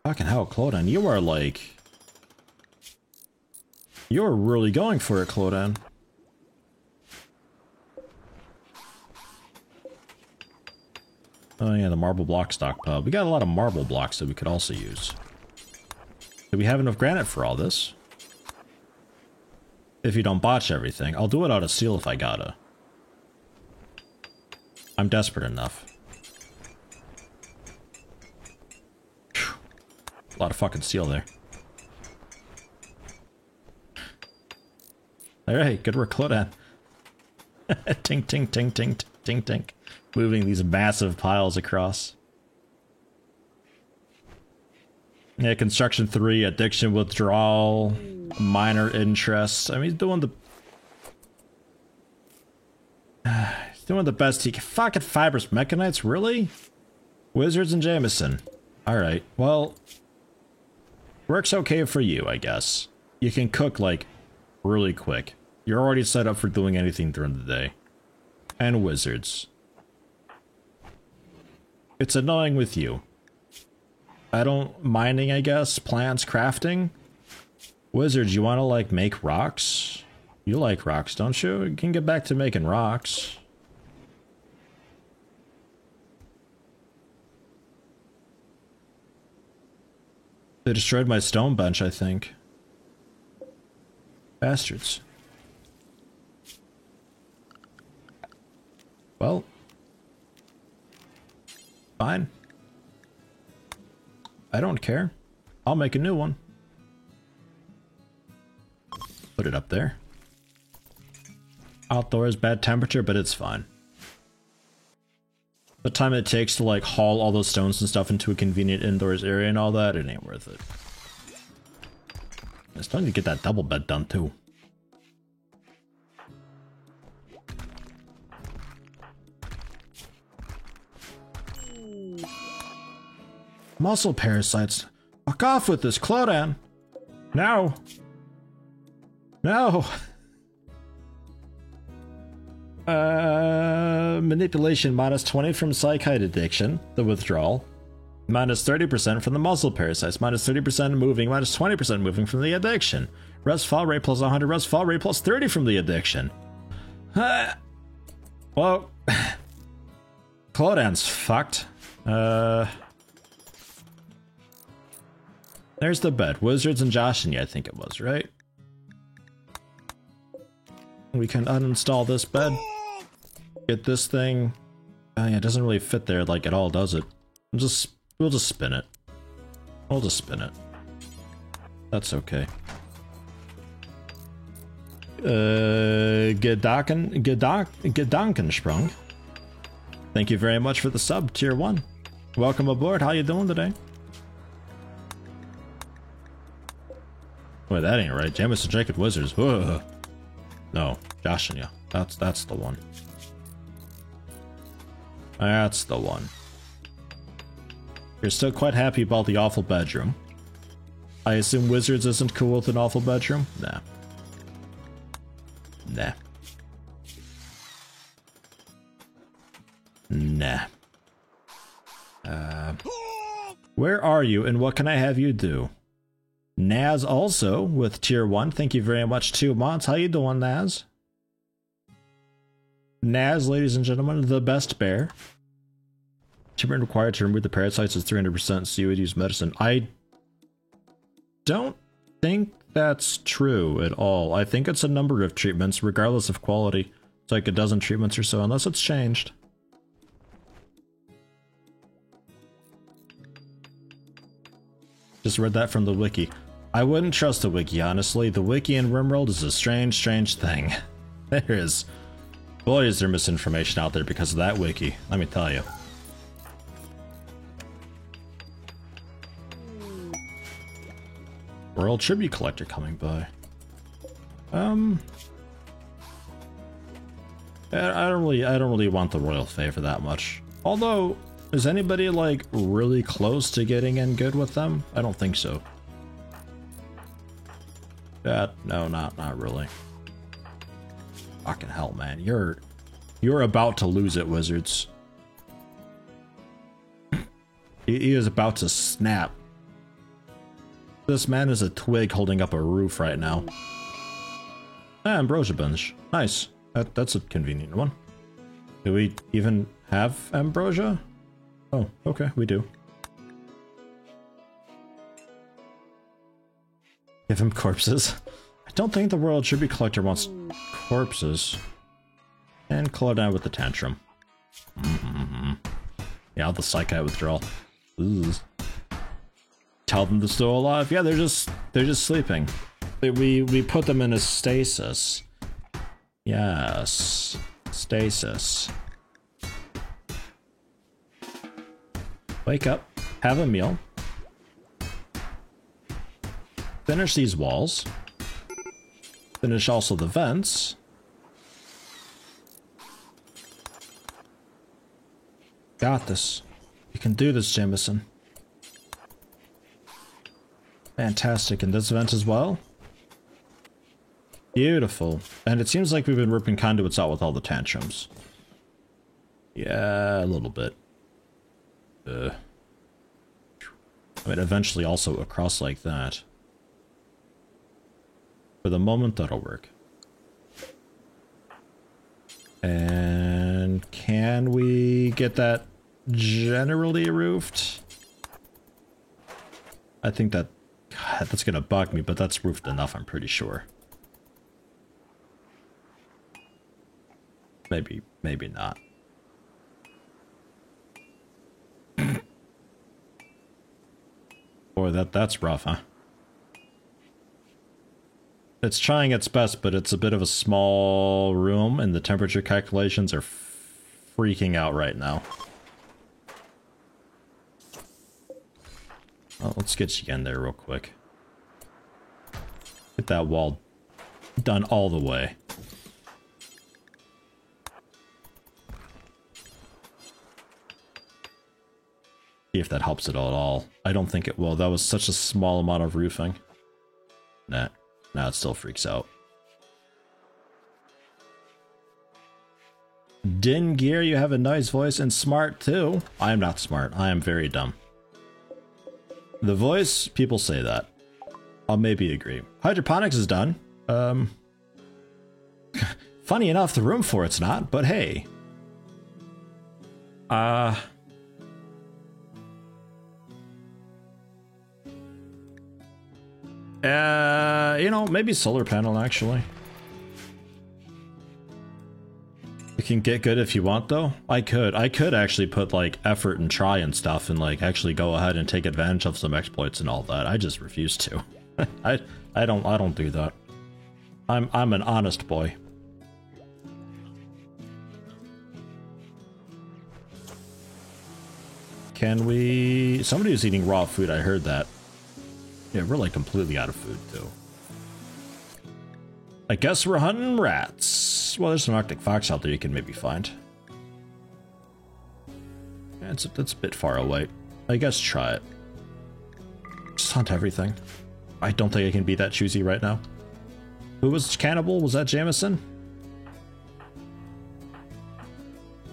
Fucking hell, Clodan, you are like... You're really going for it, Clodan. Oh yeah, the marble block stockpile. We got a lot of marble blocks that we could also use. Do we have enough granite for all this? If you don't botch everything. I'll do it out of steel if I gotta. I'm desperate enough. Whew. A lot of fucking steel there. Alright, good work, Clodan. Tink, tink, tink, tink, tink, tink. Moving these massive piles across. Yeah, construction 3, addiction withdrawal, minor interest. I mean, he's doing the best he can. Fucking fibrous mechanites, really? Wizards and Jameson. Alright, well, works okay for you, I guess. You can cook, like, really quick. You're already set up for doing anything during the day. And wizards. It's annoying with you. Mining, I guess, plants, crafting. Wizards, you want to, like, make rocks? You like rocks, don't you? You can get back to making rocks. They destroyed my stone bench, I think. Bastards. Well. Fine. I don't care. I'll make a new one. Put it up there. Outdoors, bad temperature, but it's fine. The time it takes to like haul all those stones and stuff into a convenient indoors area and all that, it ain't worth it. It's time to get that double bed done too. Muscle parasites. Fuck off with this, Clodan. No. No. Manipulation -20 from psychite addiction, the withdrawal. Minus 30% from the muzzle parasites. Minus 30% moving. Minus 20% moving from the addiction. Rest fall rate plus 100. Rest fall rate plus 30 from the addiction. Well, Clodan's fucked. There's the bed. Wizards and Joshiny, I think it was, right? We can uninstall this bed. Get this thing. Oh yeah, it doesn't really fit there like at all, does it? We'll just spin it. We'll just spin it. That's okay. Gedankensprung. Thank you very much for the sub, tier 1. Welcome aboard. How you doing today? Wait, that ain't right. Jameson Jacob Wizards. Whoa. No, Josh and you. That's the one. That's the one. You're still quite happy about the awful bedroom. I assume Wizards isn't cool with an awful bedroom? Nah. Nah. Nah. Where are you and what can I have you do? Naz also with tier 1. Thank you very much, 2 months. How you doing, Naz? Naz, ladies and gentlemen, the best bear. Treatment required to remove the parasites is 300%, so you would use medicine. I don't think that's true at all. I think it's a number of treatments, regardless of quality. It's like a dozen treatments or so, unless it's changed. Just read that from the wiki. I wouldn't trust the wiki, honestly. The wiki in RimWorld is a strange, strange thing. There is. Boy, is there misinformation out there because of that wiki, let me tell you. Royal Tribute Collector coming by. I don't really want the Royal Favor that much. Although, is anybody like really close to getting in good with them? I don't think so. No, not really. Fucking hell, man. You're about to lose it, Wizards. He is about to snap. This man is a twig holding up a roof right now. Ah, Ambrosia Binge. Nice. That's a convenient one. Do we even have Ambrosia? Oh, okay, we do. Give him corpses. I don't think the Royal Tribute Collector wants corpses. And Clodan with the tantrum. Yeah, the Psychite withdrawal. Ooh. Tell them they're still alive. Yeah, they're just sleeping. We put them in a stasis. Yes, stasis. Wake up, have a meal. Finish these walls. Finish also the vents. Got this. You can do this, Jameson. Fantastic. And this vent as well? Beautiful. And it seems like we've been ripping conduits out with all the tantrums. Yeah, a little bit. I mean, eventually also across like that. For the moment, that'll work. And can we get that generally roofed? I think that... God, that's gonna bug me, but that's roofed enough, I'm pretty sure. Maybe not. Boy, that's rough, huh? It's trying its best, but it's a bit of a small room, and the temperature calculations are freaking out right now. Well, let's get you in there real quick. Get that wall done all the way. See if that helps it at all. I don't think it will. That was such a small amount of roofing. Nah, now it still freaks out. Din Gear, you have a nice voice and smart too. I am not smart. I am very dumb. The voice, people say that. I'll maybe agree. Hydroponics is done. Funny enough, the room for it's not, but hey. You know, maybe solar panel, actually. It can get good if you want, though. I could actually put, like, effort and try and stuff and, like, actually go ahead and take advantage of some exploits and all that. I just refuse to. I don't do that. I'm an honest boy. Can we... Somebody was eating raw food, I heard that. Yeah, we're like completely out of food, too. I guess we're hunting rats. Well, there's an Arctic fox out there you can maybe find. Yeah, that's a bit far away. I guess try it. Just hunt everything. I don't think I can be that choosy right now. Who was cannibal? Was that Jameson?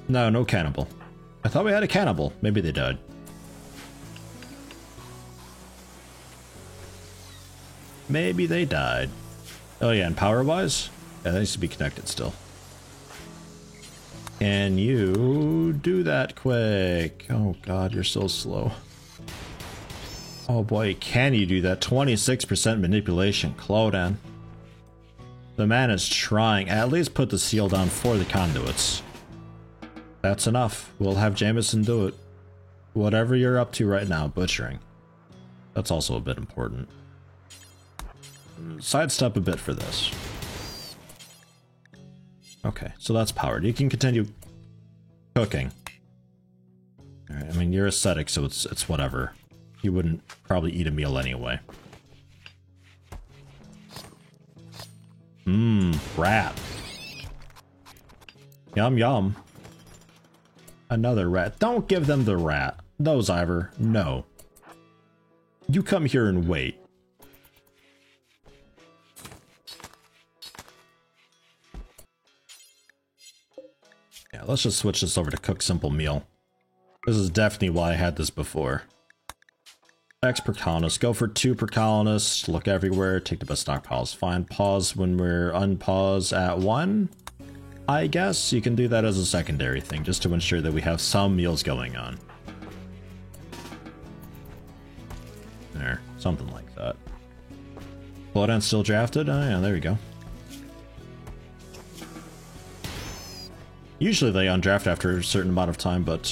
No, no cannibal. I thought we had a cannibal. Maybe they died. Maybe they died. Oh yeah, and power-wise? Yeah, that needs to be connected still. Can you do that quick? Oh god, you're so slow. Oh boy, can you do that? 26% manipulation. Clodan. The man is trying. At least put the seal down for the conduits. That's enough. We'll have Jameson do it. Whatever you're up to right now, butchering. That's also a bit important. Sidestep a bit for this. Okay, so that's powered. You can continue cooking. Alright, I mean, you're ascetic, so it's whatever. You wouldn't probably eat a meal anyway. Rat. Yum yum. Another rat. Don't give them the rat. No, Zyver. No. You come here and wait. Yeah, let's just switch this over to cook simple meal. This is definitely why I had this before. X per colonist. Go for 2 per colonist. Look everywhere. Take the best stockpiles. Find pause when we're unpause at 1. I guess you can do that as a secondary thing, just to ensure that we have some meals going on. There, something like that. Bloodhound still drafted? Oh yeah, there we go. Usually they undraft after a certain amount of time, but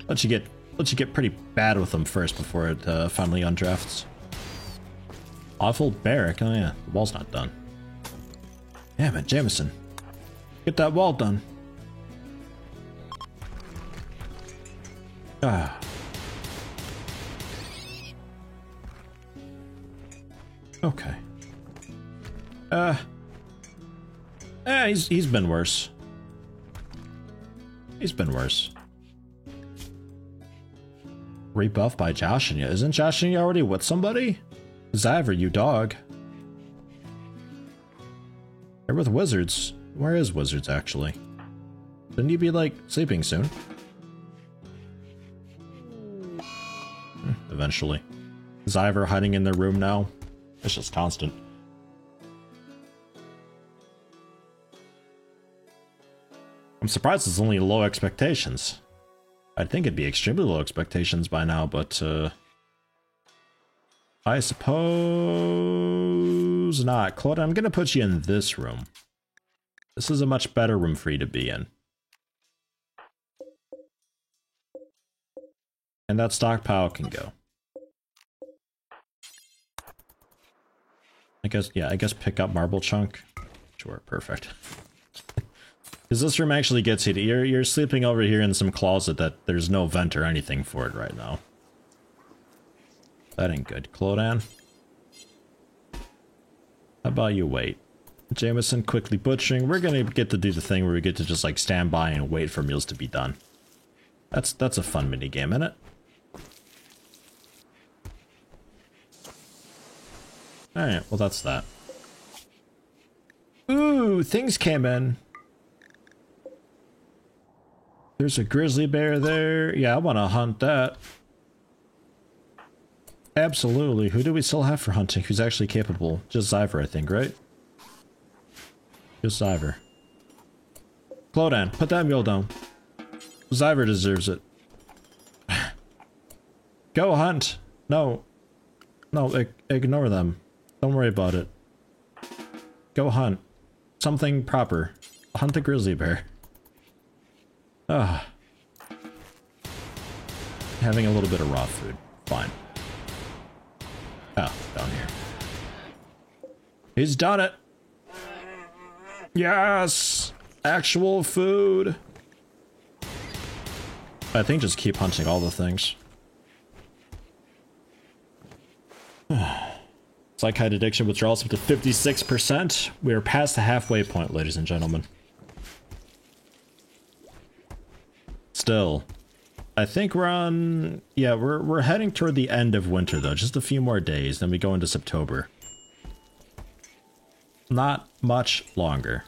let you get pretty bad with them first before it finally undrafts. Awful barrack. Oh yeah, the wall's not done. Damn it, Jameson. Get that wall done. Ah. Okay. He's been worse. He's been worse. Rebuffed by Joshinya. Isn't Joshinya already with somebody? Zyver, you dog. They're with Wizards. Where is Wizards, actually? Shouldn't he be, like, sleeping soon? Eventually. Zyver hiding in their room now. It's just constant. I'm surprised it's only low expectations. I'd think it'd be extremely low expectations by now, but I suppose not. Claude, I'm gonna put you in this room. This is a much better room for you to be in. And that stockpile can go. I guess pick up marble chunk. Sure, perfect. Because this room actually gets heated. You're sleeping over here in some closet that there's no vent or anything for it right now. That ain't good. Clodan? How about you wait? Jameson quickly butchering. We're gonna get to do the thing where we get to just like stand by and wait for meals to be done. That's a fun mini game, isn't it? Alright, well that's that. Ooh, things came in. There's a grizzly bear there. Yeah, I want to hunt that. Absolutely. Who do we still have for hunting who's actually capable? Just Zyver, I think, right? Just Zyver. Clodan, put that mule down. Zyver deserves it. Go hunt! No. No, ignore them. Don't worry about it. Go hunt. Something proper. Hunt a grizzly bear. Ah. Having a little bit of raw food. Fine. Oh, down here. He's done it! Yes! Actual food! I think just keep hunting all the things. Psychite addiction withdrawals up to 56%. We are past the halfway point, ladies and gentlemen. Still, I think we're on... Yeah, we're heading toward the end of winter, though. Just a few more days, then we go into September. Not much longer.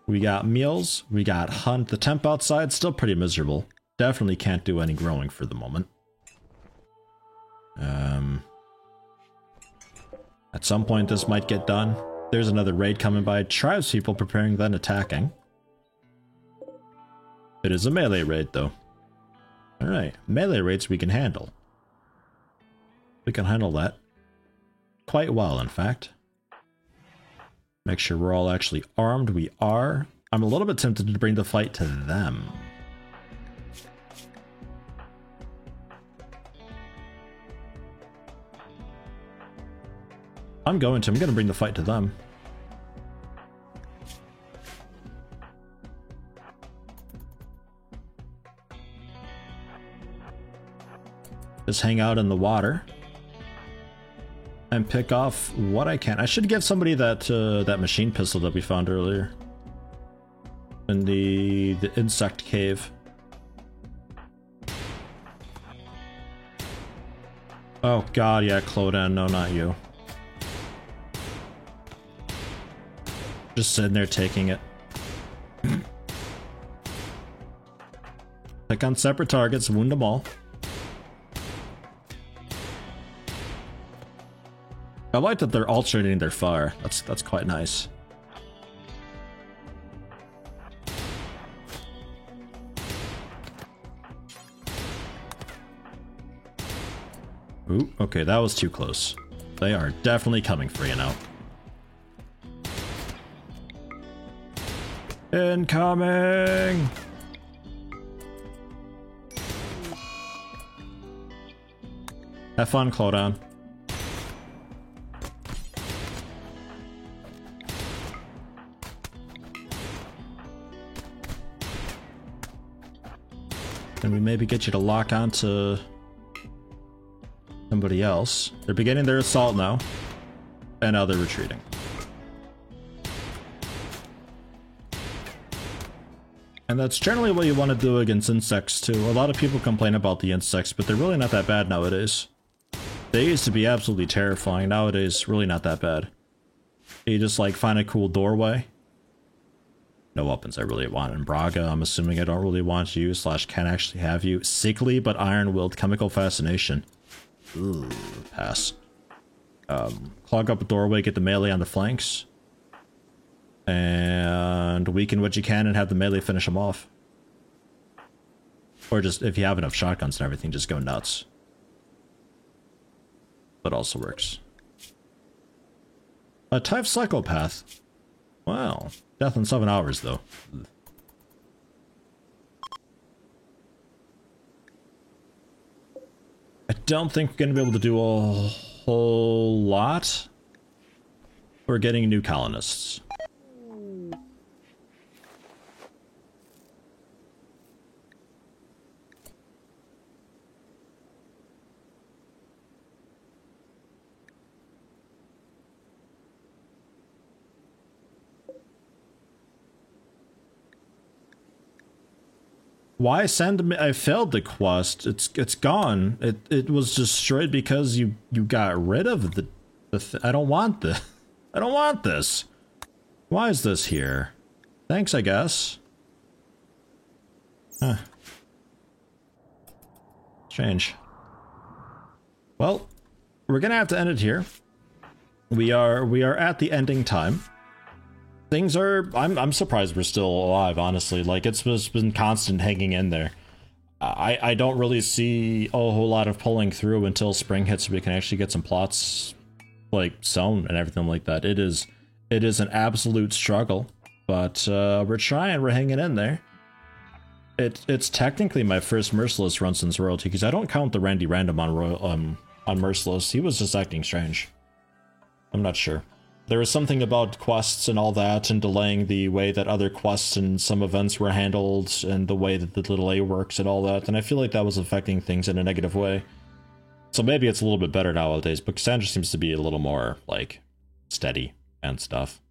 We got meals, we got hunt. The temp outside, still pretty miserable. Definitely can't do any growing for the moment. At some point this might get done. There's another raid coming by. Tribespeople preparing, then attacking. It is a melee raid, though. Alright, melee raids we can handle. We can handle that quite well, in fact. Make sure we're all actually armed. We are. I'm a little bit tempted to bring the fight to them. I'm going to bring the fight to them. Just hang out in the water. And pick off what I can. I should give somebody that that machine pistol that we found earlier. In the insect cave. Oh god, yeah, Clodan, no, not you. Just sitting there taking it. Pick on separate targets, wound them all. I like that they're alternating their fire. That's quite nice. Ooh, okay, that was too close. They are definitely coming for you now. Incoming! Have fun, Clodan. Can we maybe get you to lock on to somebody else? They're beginning their assault now. And now they're retreating. And that's generally what you want to do against insects too. A lot of people complain about the insects, but they're really not that bad nowadays. They used to be absolutely terrifying. Nowadays, really not that bad. You just like find a cool doorway. No weapons I really want in Braga. I'm assuming I don't really want you / can actually have you. Sickly but iron-willed chemical fascination. Ooh, pass. Clog up a doorway, get the melee on the flanks. And weaken what you can and have the melee finish them off. Or just, if you have enough shotguns and everything, just go nuts. That also works. A type psychopath. Wow. Death in 7 hours, though. I don't think we're going to be able to do a whole lot. We're getting new colonists. Why send me? I failed the quest. It's gone. It was destroyed because you got rid of the I don't want this. I don't want this. Why is this here? Thanks, I guess. Huh. Strange. Well, we're gonna have to end it here. We are at the ending time. Things are, I'm surprised we're still alive, honestly. Like, it's just been constant hanging in there. I don't really see a whole lot of pulling through until spring hits so we can actually get some plots like sewn and everything like that. It is an absolute struggle, but we're trying, we're hanging in there. It's technically my first Merciless run since Royalty, because I don't count the Randy Random on Merciless. He was just acting strange. I'm not sure. There was something about quests and all that, and delaying the way that other quests and some events were handled, and the way that the delay works and all that, and I feel like that was affecting things in a negative way. So maybe it's a little bit better nowadays, but Cassandra seems to be a little more, like, steady and stuff.